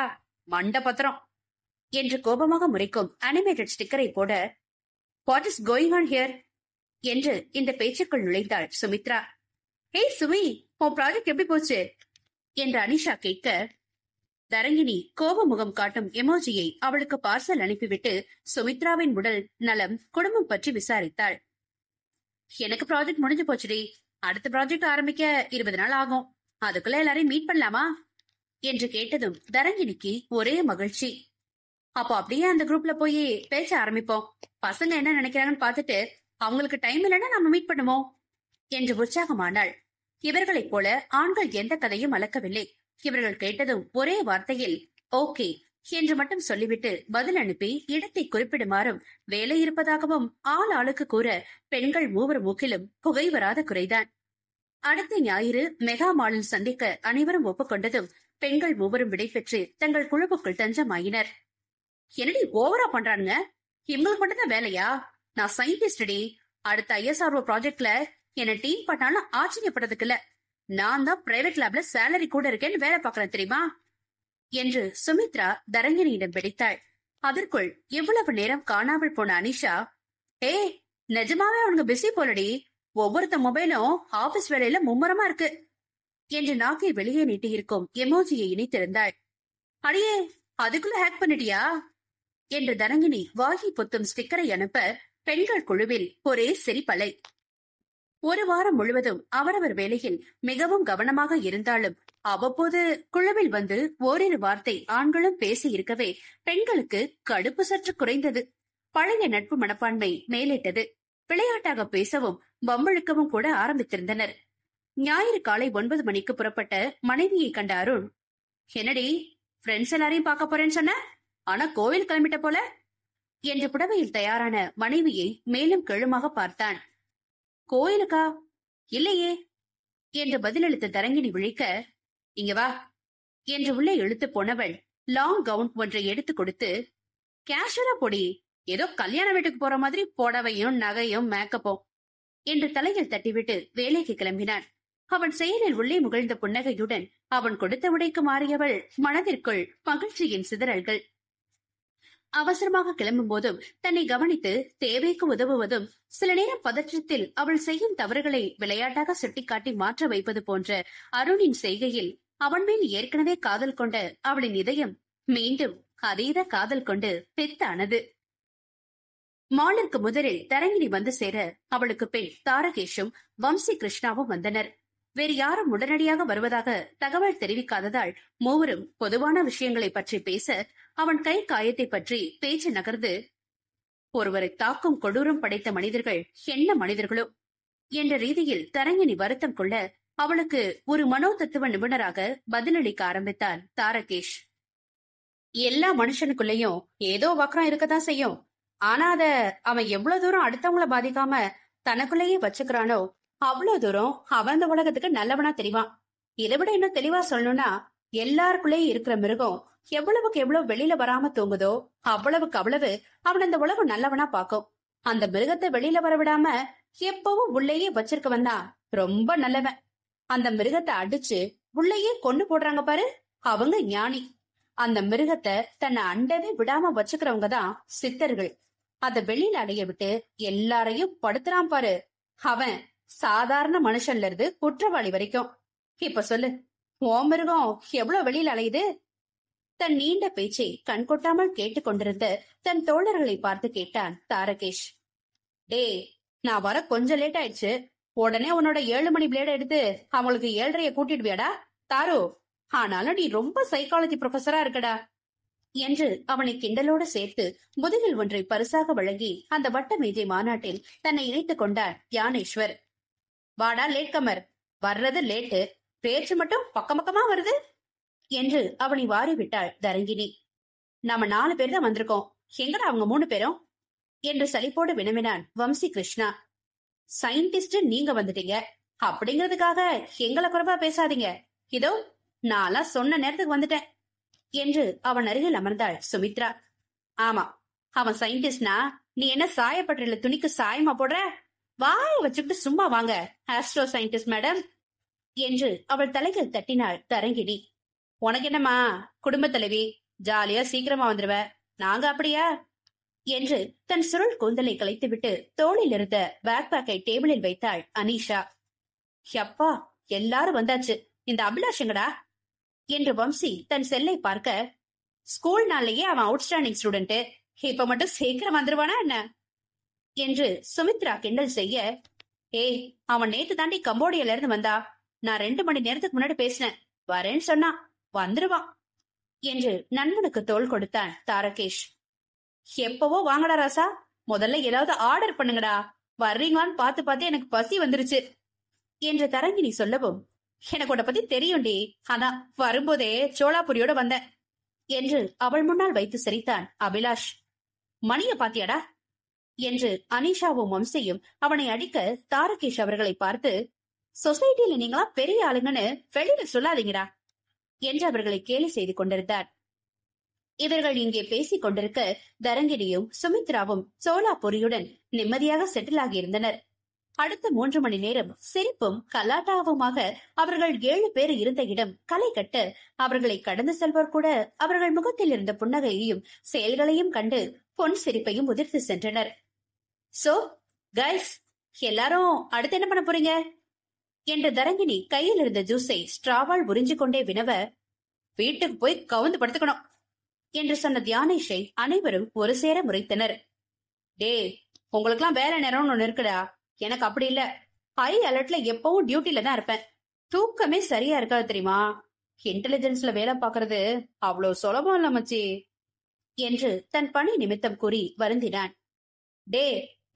மண்ட பத்திரம் என்று கோபமாக முறைக்கும் அனிமேட்டட் ஸ்டிக்கரை போட, what is going on here என்று இந்த பேச்சுக்குள் நுழைந்தாள் சுமித்ரா. ஏய் சுமி, உன் ப்ராஜெக்ட் எப்படி போச்சு என்று அனிஷா கேட்க, தரங்கினி கோபமுகம் காட்டும் எமோஜியை அவளுக்கு பார்சல் அனுப்பிவிட்டு சுமித்ராவின் உடல் நலம் குடும்பம் பற்றி விசாரித்தாள். எனக்கு ப்ராஜெக்ட் முடிஞ்சு போச்சுடி. அடுத்த ப்ராஜெக்ட் ஆரம்பிக்க 20 நாள் ஆகும். அதுக்குள்ள எல்லாரையும் மீட் பண்ணலாமா என்று கேட்டதும் தரங்கினிக்கு ஒரே மகிழ்ச்சி. அப்போ அப்படியே அந்த குரூப்ல போய் பேச ஆரம்பிப்போம். பசங்க என்ன நினைக்கிறாங்கன்னு பார்த்துட்டு அவங்களுக்கு டைம் இல்லைன்னா நம்ம மீட் பண்ணுவோம் என்று உற்சாகமானாள். இவர்களைப் போல ஆண்கள் எந்த கதையும் அளக்கவில்லை. இவர்கள் கேட்டதும் ஒரே வார்த்தையில் ஓகே என்று மட்டும் சொல்லிவிட்டு பதில் அனுப்பி இடத்தை குறிப்பிடுமாறும் வேலை இருப்பதாகவும் ஆள் ஆளுக்கு கூற பெண்கள் மூவர் மூக்கிலும் புகை வராத குறைதான். அடுத்த ஞாயிறு மெகா மாலில் சந்திக்க அனைவரும் ஒப்புக்கொண்டதும் பெண்கள் மூவரும் விடைபெற்று தங்கள் குழுவுக்குள் தஞ்சமாயினர். என்னடி ஓவரா பண்றானுங்க? இவங்களுக்கு மட்டும்தான் வேலையா? நான் சயின்டிஸ்டடி. அடுத்த ISRO ப்ராஜெக்ட்ல என்ன டீம் பண்ணாலும் ஆச்சரியப்பட்டதுக்கு இல்ல. நான் தான் பிரைவேட் லேப்ல சேலரி கூட இருக்கேன்னு வேலை பாக்குறேன் தெரியுமா என்று சுமித்ரா தரங்கினியிடம் வெடித்தாள். அதற்குள் இவ்வளவு நேரம் காணாமல் போன அனிஷா, நிஜமாவே அவனுக்கு பிஸி போலடி. ஒவ்வொருத்த மொபைலும் ஆபீஸ் வேலையில மும்முரமா இருக்கு என்று நாக்கை வெளியே நீட்டியிருக்கும் எமோஜியை இணைத்திருந்தாள். அடியே, அதுக்குள்ள ஹேக் பண்ணிட்டியா என்று தரங்கினி வாகி பொத்தும் ஸ்டிக்கரை அனுப்ப பெண்கள் குழுவில் ஒரே சிரிப்பலை. ஒரு வாரம் முழுவதும் அவரவர் வேலையில் மிகவும் கவனமாக இருந்தாலும் அவ்வப்போது குழுவில் வந்து ஓரிரு வார்த்தை ஆண்களும் பேசி இருக்கவே பெண்களுக்கு கடுப்பு சற்று குறைந்தது. பழைய நட்பு மனப்பான்மை மேலிட்டது. விளையாட்டாக பேசவும் வம்பழுக்கவும் கூட ஆரம்பித்திருந்தனர். ஞாயிறு காலை 9 மணிக்கு புறப்பட்ட மனைவியை கண்ட அருண், என்னடி ஃப்ரெண்ட்ஸ் எல்லாரையும் பார்க்க போறேன்னு சொன்ன, ஆனா கோவில் கிளம்பிட்ட போல என்று புடவையில் தயாரான மனைவியை மேலும் கெழுமாக பார்த்தான். கோயிலுக்கா? இல்லையே என்று பதிலளித்த தரங்கினி விழிக்க, இங்க வா என்று உள்ளே இழுத்து போனவள் லாங் கவுன் ஒன்றை எடுத்து கொடுத்து, கேஷுவலா பொடி, ஏதோ கல்யாண வீட்டுக்கு போற மாதிரி புடவையும் நகையும் மேக்கப்பும் என்று தலையில் தட்டிவிட்டு வேலைக்கு கிளம்பினான். அவன் செயலில் உள்ளே முகிழ்ந்த புன்னகையுடன் அவன் கொடுத்த உடைக்கு மாறியவள் மனதிற்குள் மகிழ்ச்சியின் சிதறல்கள். அவசரமாக கிளம்பும் போதும் தன்னை கவனித்து தேவைக்கு உதவுவதும், சில நேரம் பதற்றத்தில் அவள் செய்யும் தவறுகளை விளையாட்டாக சுட்டிக்காட்டி மாற்ற வைப்பது போன்ற அருணின் செய்கையில் அவன் மேல் ஏற்கனவே காதல் கொண்ட அவளின் இதயம் மீண்டும் அதீத காதல் கொண்டு பெத்தானது. மாலிற்கு முதலில் தரங்கினி வந்து சேர அவளுக்கு பின் தாரகேஷும் வம்சி கிருஷ்ணாவும் வந்தனர். வேறு யாரும் உடனடியாக வருவதாக தகவல் தெரிவிக்காததால் மூவரும் பொதுவான விஷயங்களை பற்றி பேச அவன் கை காயத்தை பற்றி பேச்சு நகர்ந்து, ஒருவரை தாக்கும் கொடூரம் படைத்த மனிதர்கள் என்ன மனிதர்களோ என்ற ரீதியில் தரங்கினி வருத்தம் கொள்ள அவளுக்கு ஒரு மனோதத்துவ நிபுணராக பதிலளிக்க ஆரம்பித்தான் தாரகேஷ். எல்லா மனுஷனுக்குள்ளயும் ஏதோ வக்ரம் இருக்கதான் செய்யும். ஆனா அத அவன் எவ்வளவு தூரம் அடுத்தவங்கள பாதிக்காம தனக்குள்ளேயே வச்சுக்கிறானோ அவ்வளவு தூரம் அவன் அந்த உலகத்துக்கு நல்லவனா தெரிவான். இதை விட இன்னும் தெளிவா சொல்லணும்னா, எல்லாருக்குள்ளேயும் இருக்கிற மிருகம் எவ்வளவுக்கு எவ்வளவு வெளியில வராம தூங்குதோ அவ்வளவுக்கு அவ்வளவு அவன் அந்த உலகம் நல்லவனா பாக்கும். அந்த மிருகத்தை வெளியில வரவிடாம எப்பவும் உள்ளேயே வச்சிருக்கவன் தான் ரொம்ப நல்லவன். அந்த மிருகத்தை அடிச்சு உள்ளேயே கொண்டு போடுறாங்க பாரு, அவங்க ஞானி. அந்த மிருகத்தை தன்னை அண்டவே விடாம வச்சுக்கிறவங்க தான் சித்தர்கள். அத வெளியில அடைய விட்டு எல்லாரையும் படுத்துறான் பாரு, அவன் சாதாரண மனுஷன்ல இருந்து குற்றவாளி வரைக்கும். இப்ப சொல்லு, ஓ மிருகம் எவ்வளவு வெளியில அலையுது? தன் நீண்ட பேச்சை கண் கொட்டாமல் கேட்டுக்கொண்டிருந்த தன் தோழர்களை பார்த்து கேட்டான் தாரகேஷ். நான் வர கொஞ்சம் லேட் ஆயிடுச்சு. உடனே உன்னோட 7 மணி பிளேட எடுத்து அவங்களுக்கு 7:30 கூட்டிடுவியாடா தாரு? ஆனாலும் நீ ரொம்ப சைக்காலஜி ப்ரொஃபஸரா இருக்கடா என்று அவனை கிண்டலோடு சேர்த்து முதுகில் ஒன்றை பரிசாக வழங்கி அந்த வட்ட மேஜை மாநாட்டில் தன்னை இணைத்துக் கொண்டார் யானேஸ்வர். வாடா லேட் கமர், வர்றது லேட்டு, பேச்சு மட்டும் பக்கம் பக்கமா வருது என்று அவனை வாரிவிட்டாள் தரங்கினி. நாம 4 பேர் தான் வந்திருக்கோம், எங்கடா அவங்க 3 பேரும் என்று சலிப்போடு வினவினான் வம்சி கிருஷ்ணா. சயின்டிஸ்ட் நீங்க வந்துட்டீங்க அப்படிங்கறதுக்காக எங்களை குறைவா பேசாதீங்க. இதோ நான்லாம் சொன்ன நேரத்துக்கு வந்துட்டேன் என்று அவன் அருகில் அமர்ந்தாள் சுமித்ரா. ஆமா, அவன் சயின்டிஸ்ட்னா நீ என்ன சாயப்பட்டில துணிக்கு சாயமா போடுற? வாய வச்சுக்கிட்டு சும்மா வாங்க ஆஸ்ட்ரோ சயின்டிஸ்ட் மேடம் என்று அவள் தலையில் தட்டினாள் தரங்கினி. உனக்கு என்னம்மா குடும்ப தலைவி, ஜாலியா சீக்கிரமா வந்துருவ, நாங்க அப்படியா என்று தன் சுருள் கூந்தலை கலைத்துவிட்டு தோளில் இருந்த பேக் பேக்கை டேபிளில் வைத்தாள் அனீஷா. யப்பா, எல்லாரும் வந்தாச்சு, இந்த அபிலாஷங்கடா என்று வம்சி தன் செல்லை பார்க்க, ஸ்கூல் நாள்லயே அவன் அவுட்ஸ்டாண்டிங் ஸ்டூடெண்ட், இப்ப மட்டும் சீக்கிரம் வந்துருவானா என்ன என்று சுமித்ரா கிண்டல் செய்ய, ஏய், அவன் நேத்து தாண்டி கம்போடியால இருந்து வந்தா. நான் 2 மணி நேரத்துக்கு முன்னாடி பேசினேன், வரேன்னு சொன்னா, வந்துருவான் என்று நண்பனுக்கு தோள் கொடுத்தான் தாரகேஷ். எப்பவோ வாங்கடா ராசா, முதல்ல ஏதாவது ஆர்டர் பண்ணுங்கடா, வர்றீங்களான்னு பார்த்து பார்த்து எனக்கு பசி வந்துருச்சு என்று தரங்கினி சொல்லவும், எனக்கு உன்னை பத்தி தெரியும்டி, அதான் வரும்போதே சோளாபுரியோட வந்தேன் என்று அவள் முன்னால் வைத்து சிரித்தான் அபிலாஷ். மணிய பாத்தியாடா என்று அனிஷாவும் வம்சையும் அவனை அடிக்க, தாரகேஷ் அவர்களை பார்த்து, சொசைட்டில நீங்களா பெரிய ஆளுங்கன்னு வெளியில சொல்லாதீங்கடா என்று அவர்களை கேலி செய்து கொண்டிருந்தார். இவர்கள் இங்கே பேசிக் கொண்டிருக்க தரங்கினியும் சுமித்ராவும் சோலாபுரியுடன் நிம்மதியாக செட்டில் ஆகியிருந்தனர். அடுத்த 3 மணி நேரம் சிரிப்பும் கலாட்டாவுமாக அவர்கள் 7 பேர் இருந்த இடம் களை கட்ட, அவர்களை கடந்து செல்வோர் கூட அவர்கள் முகத்தில் இருந்த புன்னகையையும் செயல்களையும் கண்டு பொன் சிரிப்பையும் உதிர்த்து சென்றனர். சோ கைஸ், எல்லாரும் அடுத்து என்ன பண்ண போறீங்க என்று தரங்கினி கையில் இருந்த ஜூஸை ஸ்ட்ராவால் உறிஞ்சு கொண்டே வினவ, வீட்டுக்கு போய் கவுந்து படுத்துக்கணும் என்று சொன்ன தியானேஷை அனைவரும் ஒரு சேர முறைத்தனர். டே, உங்களுக்கெல்லாம் வேலை நேரம்னு ஒண்ணு இருக்குடா, எனக்கு அப்படி இல்ல. ஹை அலர்ட்ல எப்பவும் டியூட்டில தான் இருப்பேன். தூக்கமே சரியா இருக்காது தெரியுமா? இன்டெலிஜென்ஸ்ல வேலை பாக்குறது அவ்வளவு சுலபம் இல்ல மச்சி என்று தன் பணி நிமித்தம் கூறி வருந்தினான். டே,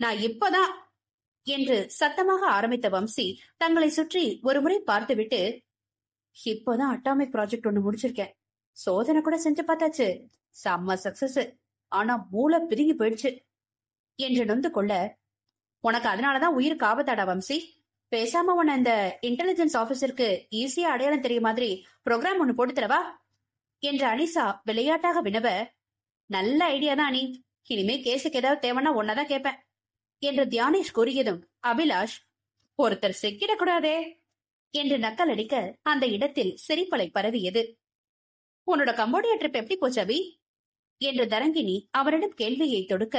நான் இப்பதான் என்று சத்தமாக ஆரம்பித்த வம்சி தங்களை சுற்றி ஒரு முறை பார்த்துவிட்டு, இப்போதான் அட்டாமிக் ப்ராஜெக்ட் ஒண்ணு முடிச்சிருக்கேன், சோதனை கூட செஞ்சு பார்த்தாச்சு, செம்ம சக்சஸ், ஆனா மூளை பிதுங்கி போயிடுச்சு என்று நொந்து கொள்ள, உனக்கு அதனாலதான் உயிருக்கு ஆபத்தாடா வம்சி, பேசாம உன்ன இந்த இன்டெலிஜென்ஸ் ஆபீசருக்கு ஈஸியா அடையாளம் தெரிய மாதிரி ப்ரோக்ராம் ஒண்ணு போட்டு தரவா என்று அனிசா விளையாட்டாக வினவ, நல்ல ஐடியா தான் அனி, இனிமே கேஸுக்கு ஏதாவது தேவைன்னா ஒன்னதான் கேட்பேன் என்று தியானேஷ் கூறியதும் அபிலாஷ், ஒருத்தர் செக்கிடக்கூடாதே என்று நக்கல் அடிக்க அந்த இடத்தில் சிரிப்பலை பரவியது. உன்னோட கம்போடியா ட்ரிப் எப்படி போச்சு அபி என்று தரங்கினி அவரிடம் கேள்வியை தொடுக்க,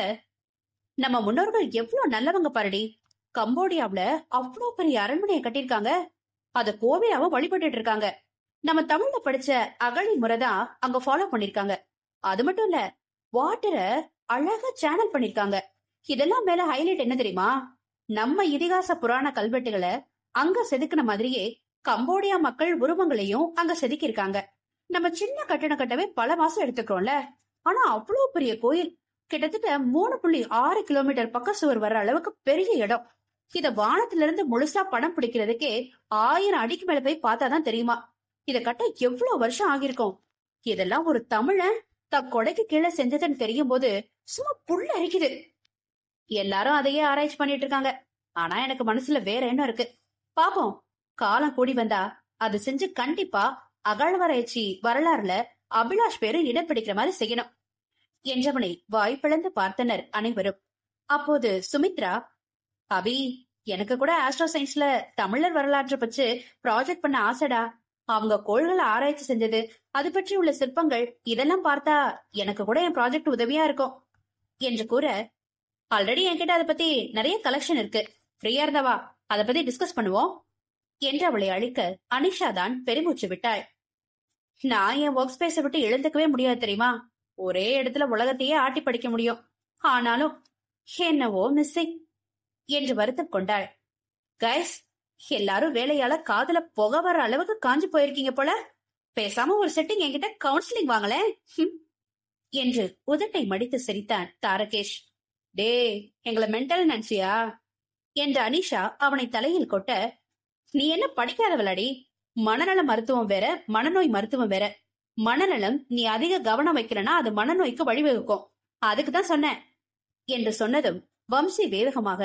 நம்ம முன்னோர்கள் எவ்வளவு நல்லவங்க பாருடி, கம்போடியாவுல அவ்வளவு பெரிய அரண்மனையை கட்டிருக்காங்க, அத கோவிலாவ வழிபட்டு இருக்காங்க. நம்ம தமிழ்ல படிச்ச அகழி முறைதான் அங்க ஃபாலோ பண்ணிருக்காங்க. அது மட்டும் இல்ல, வாட்டரை அழகா சேனல் பண்ணிருக்காங்க. இதெல்லாம் மேல ஹைலைட் என்ன தெரியுமா, நம்ம இதிகாச புராண கல்வெட்டுகளை அங்க செதுக்கின மாதிரியே கம்போடியா மக்கள் உருவங்களையும் அங்க செதுக்கிருக்காங்க. நம்ம சின்ன கட்டணம் கட்டவே பல மாசம் எடுத்துக்கிறோம்ல, ஆனா அவ்வளவு பெரிய கோயில், கிட்டத்தட்ட 3.6 கிலோமீட்டர் பக்க சுவர் வர்ற அளவுக்கு பெரிய இடம். இத வானத்துல இருந்து முழுசா படம் பிடிக்கிறதுக்கே 1000 அடிக்கு மேல போய் பார்த்தாதான் தெரியுமா. இத கட்ட எவ்வளவு வருஷம் ஆகிருக்கும். இதெல்லாம் ஒரு தமிழன் கொடைக்கு கீழே செஞ்சதுன்னு தெரியும் போது சும்மா புள்ள அரிக்குது. எல்லாரும் அதையே ஆராய்ச்சி பண்ணிட்டு இருக்காங்க, ஆனா எனக்கு மனசுல வேற என்ன இருக்கு பாப்போம். காலம் கூடி வந்தா அது செஞ்சு கண்டிப்பா அகழ்வாராய்ச்சி வரலாறுல அபிலாஷ் பேரு இடம் பிடிக்கிற மாதிரி செய்யணும் என்றவனை வாய்ப்பிழந்து பார்த்தனர் அனைவரும். அப்போது சுமித்ரா, அபி, எனக்கு கூட ஆஸ்ட்ரோ சயின்ஸ்ல தமிழர் வரலாற்றை பற்றி ப்ராஜெக்ட் பண்ண ஆசைடா. அவங்க கோள்களை ஆராய்ச்சி செஞ்சது, அது பற்றி உள்ள சிற்பங்கள், இதெல்லாம் பார்த்தா எனக்கு கூட என் ப்ராஜெக்ட் உதவியா இருக்கும் என்று கூற, ஆல்ரெடி என்கிட்ட அதை பத்தி நிறைய கலெக்ஷன் இருக்கு, ஃப்ரீயா இருந்தவா அதை பத்தி டிஸ்கஸ் பண்ணுவோம் என்று அவளை அழிக்க அனிஷா தான் பெருமூச்சு விட்டாள். நான் என் ஒர்க் ஸ்பேஸை விட்டு எழுந்துக்கவே முடியாது தெரியுமா, ஒரே இடத்துல உலகத்தையே ஆட்டி படிக்க முடியும், ஆனாலும் என்னவோ மிஸ்ஸிங் என்று வருத்தம் கொண்டாள். கைஸ், எல்லாரும் வேலையால காதுல புகை வர அளவுக்கு காஞ்சு போயிருக்கீங்க போல, பேசாம ஒரு செட்டிங் என்கிட்ட கவுன்சிலிங் வாங்கல என்று உதட்டை மடித்து சிரித்தான் தாரகேஷ். டே, எங்களை மென்டல் நினைச்சியா என்று அனிஷா அவனை தலையில் கொட்ட, நீ என்ன படிக்காதவளாடி, மனநல மருத்துவம் வேற, மனநோய் மருத்துவம் வேற. மனநலம் நீ அதிக கவனம் வைக்கிறனா அது மனநோய்க்கு வழிவகுக்கும், அதுக்குதான் சொன்னேன் என்று சொன்னதும் வம்சி வேகமாக,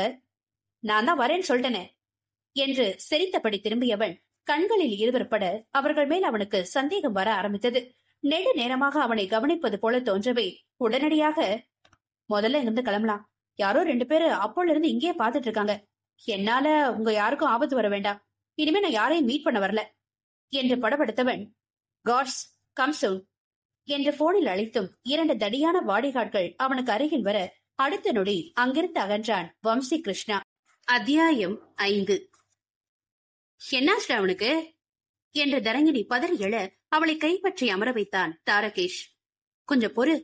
நான் தான் வரேன்னு சொல்லிட்டேனே என்று சிரித்தபடி திரும்பியவன் கண்களில் இருவருப்பட அவர்கள் மேல் அவனுக்கு சந்தேகம் வர ஆரம்பித்தது. நெடு நேரமாக அவனை கவனிப்பது போல தோன்றவே உடனடியாக, முதல்ல இருந்து கிளம்பலாம், யாரோ 2 பேரு அப்போல இருந்து இங்கேயே பாத்துட்டு இருக்காங்க, என்னால உங்க யாருக்கும் ஆபத்து வர வேண்டாம், இனிமே நான் யாரையும் மீட் பண்ண வரல என்று படபடுத்தவன், காட்ஸ் கம் சூன் என்று போனில் அழைத்தும் 2 தடியான வாடிகாட்கள் அவனுக்கு அருகில் வர அடுத்த நொடி அங்கிருந்து அகன்றான் வம்சி கிருஷ்ணா. அத்தியாயம் 5. என்னாச்சு அவனுக்கு என்று தரங்கினி பதறி எழ அவளை கைப்பற்றி அமர வைத்தான் தாரகேஷ். கொஞ்சம் பொறு,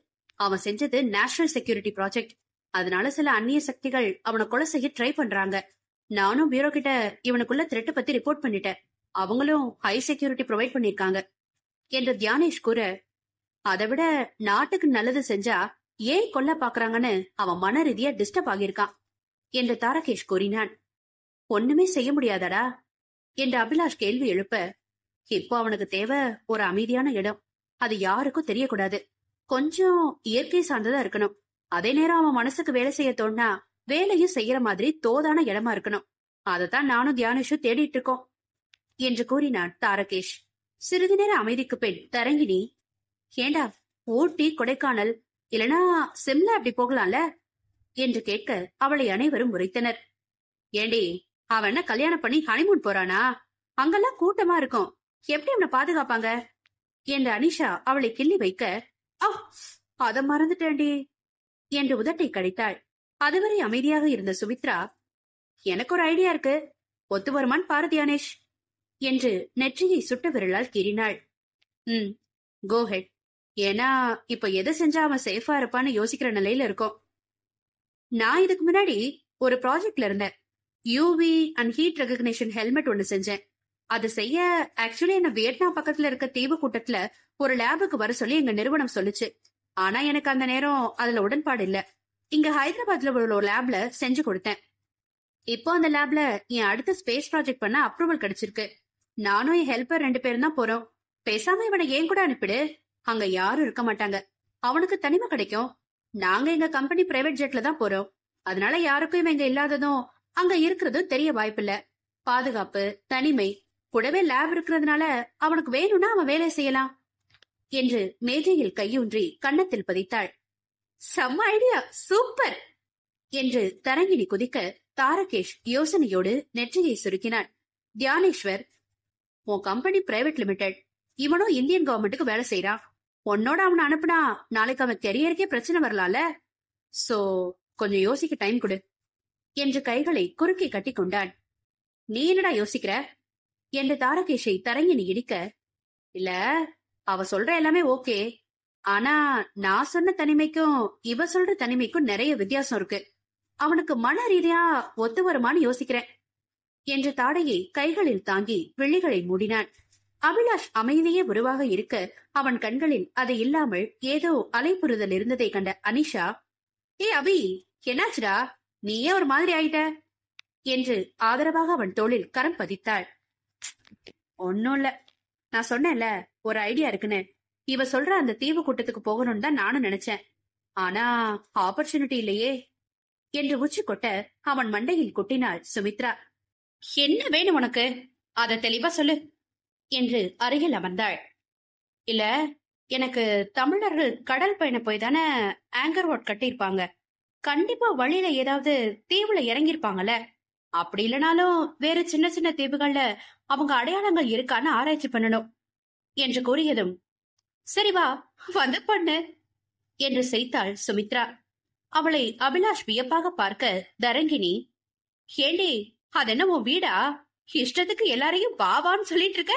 அவன் செஞ்சது நேஷனல் செக்யூரிட்டி ப்ராஜெக்ட். அதனால சில அந்நிய சக்திகள் அவனை கொலை செய்ய ட்ரை பண்றாங்க. நானும் பியூரோ கிட்ட இவனுக்குள்ள த்ரெட் பத்தி ரிப்போர்ட் பண்ணிட்டேன். அவங்களும் ஹை செக்யூரிட்டி ப்ரொவைட் பண்ணிருக்காங்க என்று தியானேஷ் கூற, அதை விட நாட்டுக்கு நல்லது செஞ்சா ஏன் கொல்ல பாக்குறாங்கன்னு அவன் மன ரீதியா டிஸ்டர்ப் ஆகியிருக்கான் என்று தாரகேஷ் கூறினான். ஒண்ணுமே செய்ய முடியாதடா என்று அபிலாஷ் கேள்வி எழுப்ப, இப்போ அவனுக்கு தேவை ஒரு அமைதியான இடம். அது யாருக்கும் தெரியக்கூடாது. கொஞ்சம் இயற்கை சார்ந்ததா இருக்கணும். அதே நேரம் அவன் மனசுக்கு வேலை செய்ய தோணா வேலையும் செய்யற மாதிரி தோதான இடமா இருக்கணும். அதத்தான் நானும் தியானேஷும் தேடிட்டு இருக்கோம் என்று கூறினான் தாரகேஷ். சிறிது நேர அமைதிக்கு பின் தரங்கினி, ஏண்டா ஊட்டி கொடைக்கானல் இல்லனா சிம்லா அப்படி போகலாம்ல என்று கேட்க அவளை அனைவரும் உரைத்தனர். ஏண்டி, அவன் என்ன கல்யாணம் பண்ணி ஹனிமூன் போறானா? அங்கெல்லாம் கூட்டமா இருக்கும், எப்படி அவனை பாதுகாப்பாங்க என்று அனிஷா அவளை கிள்ளி வைக்க, அத மறந்துட்டேன்டி என்று உதட்டை கடித்தாள். அதுவரை அமைதியாக இருந்த சுமித்ரா, எனக்கு ஒரு ஐடியா இருக்கு, ஒத்து வருமான் பாரு தியானேஷ் என்று நெற்றியை சுட்ட விரலால் கீறினாள். கோ ஹெட். ஏன்னா இப்ப எதை செஞ்சா அவன் சேஃபா இருப்பான்னு யோசிக்கிற நிலையில இருக்கும். நான் இதுக்கு முன்னாடி ஒரு ப்ராஜெக்ட்ல இருந்தேன். UV and heat recognition helmet ஒண்ணு செஞ்சேன். அது செய்ய ஆக்சுவலி என்ன வியட்நாம் பக்கத்துல இருக்க தீவு கூட்டத்துல ஒரு லேபுக்கு வர சொல்லி எங்க நிறுவனம் சொல்லுச்சு. ஆனா எனக்கு அந்த நேரம் அதுல உடன்பாடு இல்ல. இங்க ஹைதராபாத்ல உள்ள ஒரு லேப்ல செஞ்சு கொடுத்தேன். இப்போ அந்த லேப்ல என் அடுத்த ஸ்பேஸ் ப்ராஜெக்ட் பண்ண அப்ரூவல் கிடைச்சிருக்கு. நானும் என் ஹெல்பர் 2 பேரும் தான் போறோம். பேசாம இவனை ஏன் கூட அனுப்பிடு, அங்க யாரும் இருக்க மாட்டாங்க, அவனுக்கு தனிமை கிடைக்கும். நாங்க எங்க கம்பெனி பிரைவேட் ஜெட்ல தான் போறோம். அதனால யாருக்கும் இவன் இங்க இல்லாததும் அங்க இருக்கிறதும் தெரிய வாய்ப்பில்ல. பாதுகாப்பு, தனிமை, கூடவே லேப் இருக்கிறதுனால அவனுக்கு வேணும்னா அவன் வேலை செய்யலாம் என்று மேஜையில் கையூன்றி கன்னத்தில் பதித்தாள். செம்ம ஐடியா, சூப்பர் என்று தரங்கினி குதிக்க தாரகேஷ் யோசனையோடு நெற்றியை சுருக்கினான். தியானேஸ்வர், உன் கம்பெனி பிரைவேட் லிமிடெட், இவனும் இந்தியன் கவர்மெண்ட்டுக்கு வேலை செய்யறான். உன்னோட அவனை அனுப்புனா நாளைக்கு அவன் கெரியருக்கே பிரச்சனை வரலாம்ல. சோ கொஞ்சம் யோசிக்க டைம் கொடு என்று கைகளை குறுக்கி கட்டி கொண்டான். நீ என்னடா யோசிக்கிற என்று தாரகேஷை தரங்கினி இடிக்க, இல்ல அவ சொல்ற எல்லாமே ஓகே, ஆனா நான் சொன்ன தனிமைக்கும் இவ சொல்ற தனிமைக்கும் நிறைய வித்தியாசம் இருக்கு. அவனுக்கு மன ரீதியா ஒத்து வருமானு யோசிக்கிறேன் என்று தாடையை கைகளில் தாங்கி விழிகளை மூடினான். அபிலாஷ் அமைதியே உருவாக இருக்க அவன் கண்களில் அது இல்லாமல் ஏதோ அலைப்புறுதல் இருந்ததை கண்ட அனிஷா, ஏ அபி, என்னாச்சுடா, நீயே ஒரு மாதிரி ஆயிட்ட என்று ஆதரவாக அவன் தோளில் கரம் பதித்தாள். ஒன்னும் இல்ல, நான் சொன்னேன்ல ஒரு ஐடியா இருக்குன்னு. இவ சொல்ற அந்த தீவு கூட்டத்துக்கு போகணும்னு தான் நானும் நினைச்சேன். ஆனா ஆப்பர்ச்சுனிட்டி இல்லையே என்று உச்சி கொட்ட அவன் மண்டையில் கொட்டினாள் சுமித்ரா. என்ன வேணும் உனக்கு, அத தெளிவா சொல்லு என்று அருகில் அமர்ந்தாள். இல்ல, எனக்கு தமிழர்கள் கடல் பயணம் போய் தானே ஆங்கர் வாட் கட்டியிருப்பாங்க. கண்டிப்பா வழியில ஏதாவது தீவுல இறங்கிருப்பாங்கல்ல. அப்படி இல்லைனாலும் வேற சின்ன சின்ன தீவுகள்ல அவங்க அடையாளங்கள் இருக்கான்னு ஆராய்ச்சி பண்ணணும் என்று கூறியதும், சரி வா வந்து பண்ணு என்று செய்தாள் சுமித்ரா. அவளை அபிலாஷ் வியப்பாக பார்க்க தரங்கினி, ஏண்டி அதென்ன உன் வீடா, இஷ்டத்துக்கு எல்லாரையும் பாவான்னு சொல்லிட்டு இருக்க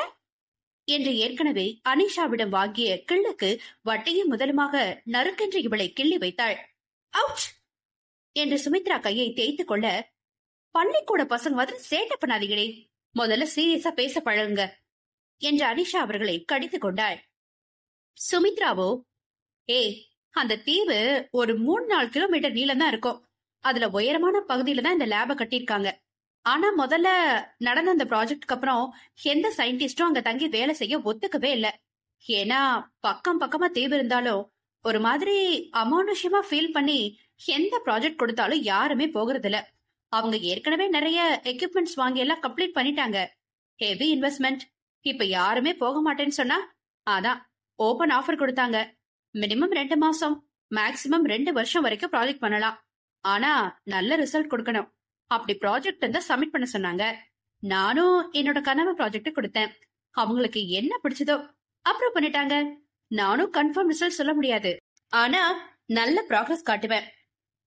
என்று ஏற்கனவே அனிஷாவிடம் வாங்கிய கிள்ளுக்கு வட்டியும் முதலுமாக நறுக்கென்று இவளை கிள்ளி வைத்தாள். அவுச் என்று சுமித்ரா கையை தேய்த்து கொள்ள, பள்ளிக்கூட பசங்க மாதிரி சேட்டை பண்ணாதீங்களே, முதல்ல சீரியஸா பேச பழகுங்க என்று அனிஷா அவர்களை கடித்து கொண்டாள். சுமித்ராவோ, அந்த தீவு ஒரு 3-4 கிலோமீட்டர் நீளம் தான் இருக்கும். அதுல உயரமான பகுதியில தான் இந்த லேப கட்டியிருக்காங்க. ஆனா முதல்ல நடந்த அந்த ப்ராஜெக்டுக்கு அப்புறம் எந்த சயின்டிஸ்டும் அங்க தங்கி வேலை செய்ய ஒத்துக்கவே இல்ல. ஏன்னா பக்கம் பக்கமா தீவு இருந்தாலும் ஒரு மாதிரி அமானுஷ்யமா ஃபீல் பண்ணி எந்த ப்ராஜெக்ட் கொடுத்தாலும் யாருமே போகிறது இல்ல. அவங்க ஏற்கனவே நிறைய எக்யூப்மெண்ட்ஸ் வாங்கி எல்லாம் கம்ப்ளீட் பண்ணிட்டாங்க. Heavy investment. இப்ப யாருமே போக மாட்டேன்னு சொன்னா அதான் ஓபன் ஆஃபர் கொடுத்தாங்க. மினிமம் 2 மாசம், மேக்சிமம் 2 வருஷம் வரைக்கும் ப்ராஜெக்ட் பண்ணலாம். ஆனா நல்ல ரிசல்ட் கொடுக்கணும். அப்படி ப்ராஜெக்ட் இருந்தா சப்மிட் பண்ண சொன்னாங்க. நானும் என்னோட கனவு ப்ராஜெக்ட் கொடுத்தேன். அவங்களுக்கு என்ன பிடிச்சதோ அப்ரூவ் பண்ணிட்டாங்க. நானும் கன்ஃபார்ம் ரிசல்ட் சொல்ல முடியாது, ஆனா நல்ல ப்ராக்ரஸ் காட்டுவேன்.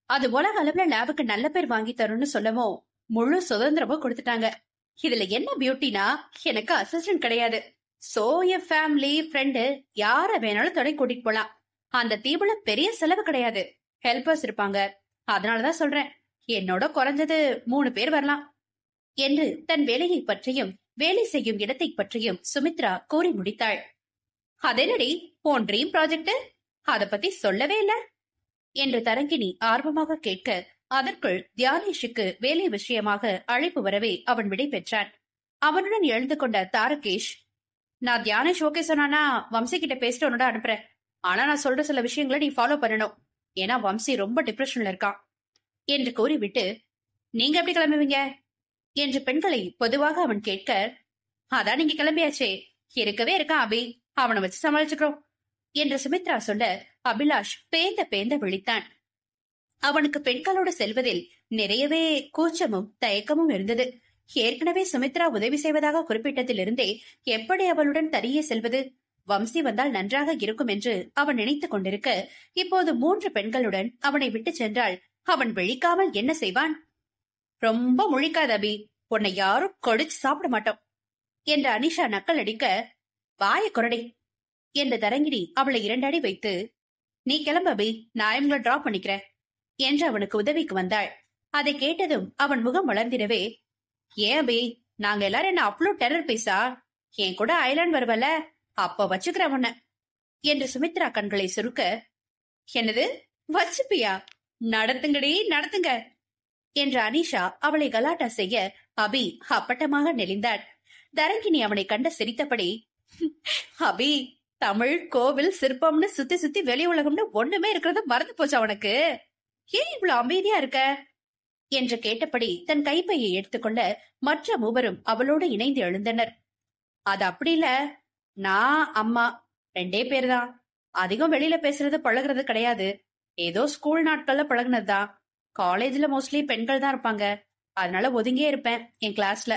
அது உலக அளவுல லேபுக்கு நல்ல பேர் வாங்கி தரும்னு சொல்லவும் முழு சுதந்திரமும் கொடுத்துட்டாங்க. இதுல என்ன பியூட்டினா, எனக்கு அசிஸ்டன்ட் கிடையாது. சோ என் ஃபேமிலி ஃப்ரெண்டு யார வேணாலும் தொடை கூட்டிட்டு போலாம். அந்த தீவுல பெரிய செலவு கிடையாது, ஹெல்பர்ஸ் இருப்பாங்க. அதனாலதான் சொல்றேன், என்னோட குறைஞ்சது 3 பேர் வரலாம் என்று தன் வேலையை பற்றியும் வேலை செய்யும் இடத்தை பற்றியும் சுமித்ரா கூறி முடித்தாள். அதென்னடி உன் ட்ரீம் ப்ராஜெக்ட், அத பத்தி சொல்லவே இல்ல என்று தரங்கினி ஆர்வமாக கேட்க, அதற்குள் தியானேஷுக்கு வேலை விஷயமாக அழைப்பு வரவே அவன் விடை பெற்றான். அவனுடன் எழுந்து கொண்ட தாரகேஷ், நான் தியானேஷ் ஓகே சொன்னானா வம்சி கிட்ட பேசிட்டு உன்னோட அனுப்புறேன். ஆனா நான் சொல்ற சில விஷயங்களை நீ ஃபாலோ பண்ணணும், ஏன்னா வம்சி ரொம்ப டிப்ரெஷன்ல இருக்கான் என்று கூறிவிட்டு, நீங்க எப்படி கிளம்புவீங்க என்று பெண்களை பொதுவாக அவன் கேட்க, அதான் நீங்க கிளம்பியாச்சே, இருக்கவே இருக்கான் அபி, அவனை வச்சு சமாளிச்சுக்கிறோம் என்று சுமித்ரா சொல்ல, அபிலாஷ் பேந்த பேந்த விழித்தான். அவனுக்கு பெண்களோடு செல்வதில் நிறையவே கூச்சமும் தயக்கமும் இருந்தது. ஏற்கனவே சுமித்ரா உதவி செய்வதாக குறிப்பிட்டதிலிருந்தே எப்படி அவளுடன் தனியே செல்வது, வம்சி வந்தால் நன்றாக இருக்கும் என்று அவன் நினைத்துக் கொண்டிருக்க, இப்போது 3 பெண்களுடன் அவனை விட்டு சென்றால் அவன் விழிக்காமல் என்ன செய்வான்? ரொம்ப முழிக்காத அபி, உன்னை யாரும் கொடிச்சு சாப்பிட மாட்டோம் என்று அனிஷா நக்கல் அடிக்க, வாய குரடை என்று தரங்கிரி அவளை 2 அடி வைத்து, நீ கிளம்பு அபி, நான் இவங்களை டிராப் பண்ணிக்கிறேன் என்று அவனுக்கு உதவிக்கு வந்தாள். அதை கேட்டதும் அவன் முகம் வளர்ந்திடவே, ஏன் அபி, நாங்க எல்லாரும் என்ன அவ்வளோ டெரர் பீஸா? என் கூட ஐலாண்ட் வருவல, அப்ப வச்சுக்கிற உன்ன என்று சுமித்ரா கண்களை சுருக்க, என்னது வச்சுப்பியா, நடத்துங்கடி நடத்துங்க என்று அனிஷா அவளை கலாட்டா செய்ய, அபி அப்பட்டமாக நெளிந்தாள். தரங்கினி அவனை கண்ட சிரித்தபடி, அபி, தமிழ் கோவில் சிற்பம்னு சுத்தி சுத்தி வெளி உலகம்னு ஒண்ணுமே இருக்கிறது மறந்து போச்சா உனக்கு? ஏன் இவ்வளவு அமைதியா இருக்க என்று கேட்டபடி தன் கைப்பையை எடுத்துக்கொள்ள மற்ற மூவரும் அவளோடு இணைந்து எழுந்தனர். அது அப்படி இல்ல, நான் அம்மா 2 பேர் தான், அதிகம் வெளியில பேசுறது பழகுறது கிடையாது, ஏதோ ஸ்கூல் நாட்கள்ல பழகுனதுதான். காலேஜ்ல மோஸ்ட்லி பெண்கள் தான் இருப்பாங்க, அதனால ஒதுங்கியே இருப்பேன் என் கிளாஸ்ல.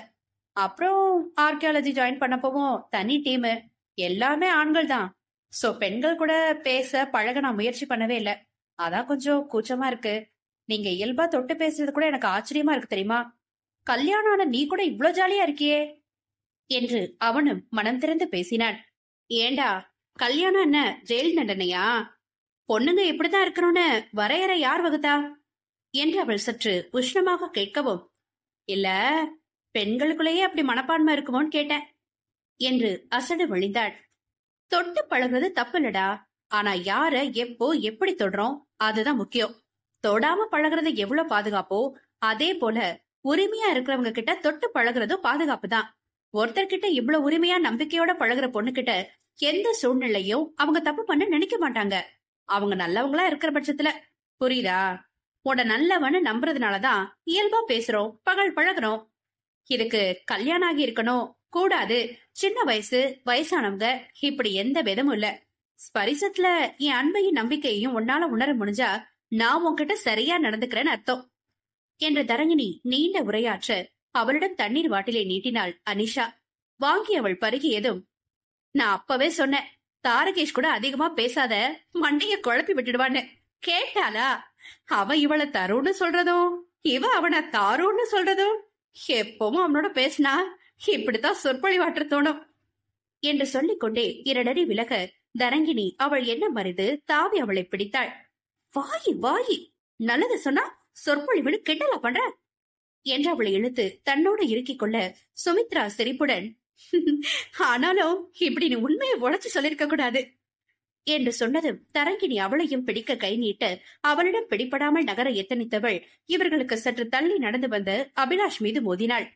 அப்புறம் ஆர்கியாலஜி ஜாயின் பண்ணப்பவும் தனி டீமு, எல்லாமே ஆண்கள் தான். சோ பெண்கள் கூட பேச பழக நான் முயற்சி பண்ணவே இல்லை, அதான் கொஞ்சம் கூச்சமா இருக்கு. நீங்க இயல்பா தொட்டு பேசுறது கூட எனக்கு ஆச்சரியமா இருக்கு தெரியுமா? கல்யாணம் ஆன நீ கூட இவ்ளோ ஜாலியா இருக்கியே என்று அவனும் மனம் திறந்து பேசினான். ஏண்டா, கல்யாணம் என்ன ஜெயில் தண்டனையா? பொண்ணுங்க இப்படிதான் இருக்கணும்னு வரையறை யார் வகுத்தா என்று அவள் சற்று உஷ்ணமாக கேட்கவும், இல்ல பெண்களுக்குள்ளேயே அப்படி மனப்பான்மை இருக்குமோன்னு கேட்டேன் என்று அசடு வழிந்தாள். தொட்டு பழகுறது தப்பு இல்லடா, ஆனா யார எப்போ எப்படி தொடுறோம் அதுதான் முக்கியம். தொடாம பழகுறது எவ்வளவு பாதுகாப்போ அதே போல உரிமையா இருக்கிறவங்க கிட்ட தொட்டு பழகுறதும் பாதுகாப்பு தான். ஒருத்தர்கிட்ட இவ்வளவு உரிமையா நம்பிக்கையோட பழகுற பொண்ணு கிட்ட எந்த சூழ்நிலையும் அவங்க தப்பு பண்ண நினைக்க மாட்டாங்க, அவங்க நல்லவங்களா இருக்கிற பட்சத்துல. புரியுதா? உட நல்லவன்னு நம்புறதுனாலதான் இயல்பா பேசுறோம், பகல் பழகுறோம். இதுக்கு கல்யாணம் ஆகி இருக்கணும் கூடாது, சின்ன வயசு வயசானவங்க இப்படி எந்த விதமும் இல்ல. ஸ்பரிசத்துல என் அன்பையும் நம்பிக்கையையும் உன்னால உணர முடிஞ்சா நான் உன்கிட்ட சரியா நடந்துக்கிறேன்னு அர்த்தம் என்று தரங்கினி நீண்ட உரையாற்ற, அவளிடம் தண்ணீர் வாட்டிலை நீட்டினாள் அனிஷா. வாங்கி அவள் பருகியதும், நான் அப்பவே சொன்னேன், தாரகேஷ் கூட அதிகமா பேசாத, மண்டைய குழப்பி விட்டுடுவான்னு. கேட்டாளா? அவ இவளை தருன்னு சொல்றதும் இவ அவனை தாருன்னு சொல்றதும், எப்பவும் அவனோட பேசினா இப்படித்தான் சொற்பொழிவாற்ற தோணும் என்று சொல்லிக்கொண்டே 2 அடி விலக தரங்கினி அவள் என்ன மறிந்து தாவி அவளை பிடித்தாள். வாயி வாயி, நல்லது சொன்னா சொற்பொழிவுன்னு கிண்டலா பண்ற என்று அவளை இழுத்து தன்னோடு இறுக்கிக் கொள்ள, சுமித்ரா சிரிப்புடன், ஆனாலும் இப்படி நீ உண்மையை உழைச்சு சொல்லிருக்க கூடாது என்று சொன்னதும் தரங்கினி அவளையும் பிடிக்க கை நீட்ட, அவளிடம் பிடிபடாமல் நகர எத்தனித்தவள் இவர்களுக்கு சற்று தள்ளி நடந்து வந்த அபிலாஷ் மீது மோதினாள்.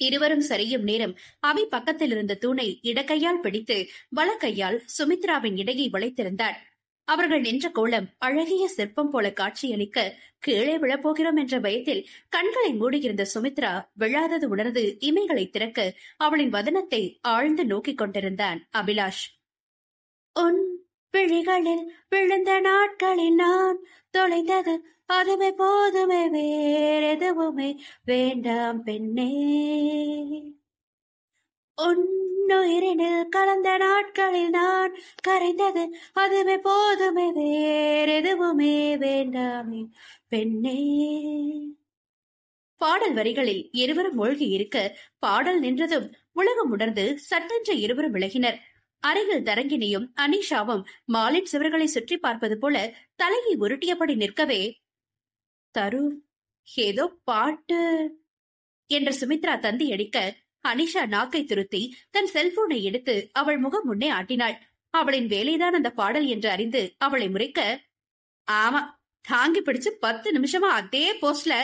இருவரும் சரியும் நேரம் அவை பக்கத்தில் இருந்த தூணை இடக்கையால் பிடித்து வலக்கையால் சுமித்ராவின் இடையை வளைத்திருந்தாள். அவர்கள் நின்ற கோலம் அழகிய சிற்பம் போல காட்சியளிக்க, கீழே விழப்போகிறோம் என்ற பயத்தில் கண்களை மூடியிருந்த சுமித்ரா விழாதது உணர்ந்து இமைகளை திறக்க, அவளின் வதனத்தை ஆழ்ந்து நோக்கிக் கொண்டிருந்தான் அபிலாஷ். உன் விழிகளில் விழுந்த நாட்களில் நான் தொலைந்தது அதுவே போதுமே, வேறெதுவுமே வேண்டாம் பெண்ணே. உன்னுயிரினில் கலந்த நாட்களில் நான் கரைந்தது அதுவே போதுமே, வேறெதுவுமே வேண்டாமே பெண்ணே. பாடல் வரிகளில் இருவரும் மூழ்கி இருக்க பாடல் நின்றதும் உலகம் உணர்ந்து சட்டென்று இருவரும் விலகினர். அருகில் தரங்கினியும் அனிஷாவும் மாலின் சுவர்களை சுற்றி பார்ப்பது போல தலையை உருட்டியபடி நிற்கவே, தரு, ஏதோ பாட்டு என்று சுமித்ரா தந்தி அடிக்க அனிஷா நாக்கை துருத்தி தன் செல்போனை எடுத்து அவள் முகம் முன்னே ஆட்டினாள். அவளின் வேலைதான் அந்த பாடல் என்று அறிந்து அவளை முறைக்க, ஆமா, தாங்கி பிடிச்சு 10 நிமிஷமா அதே போஸ்ட்ல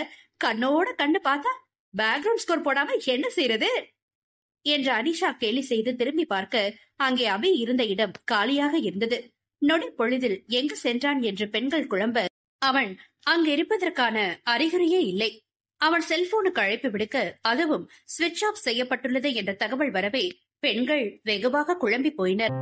கண்ணோட கண்ணு பார்த்தா பேக்ரவுண்ட் ஸ்கோர் போடாம என்ன செய்யறது என்று அனிஷா கேலி செய்து திரும்பி பார்க்க அங்கே அபி இருந்த இடம் காலியாக இருந்தது. நொடி பொழுதில் எங்கு சென்றான் என்று பெண்கள் குழம்ப அவன் அங்கு இருப்பதற்கான அறிகுறியே இல்லை. அவன் செல்போனுக்கு அழைப்பு விடுக்க அதுவும் சுவிட்ச் ஆஃப் செய்யப்பட்டுள்ளது என்ற தகவல் வரவே பெண்கள் வெகுவாக குழம்பி போயினர்.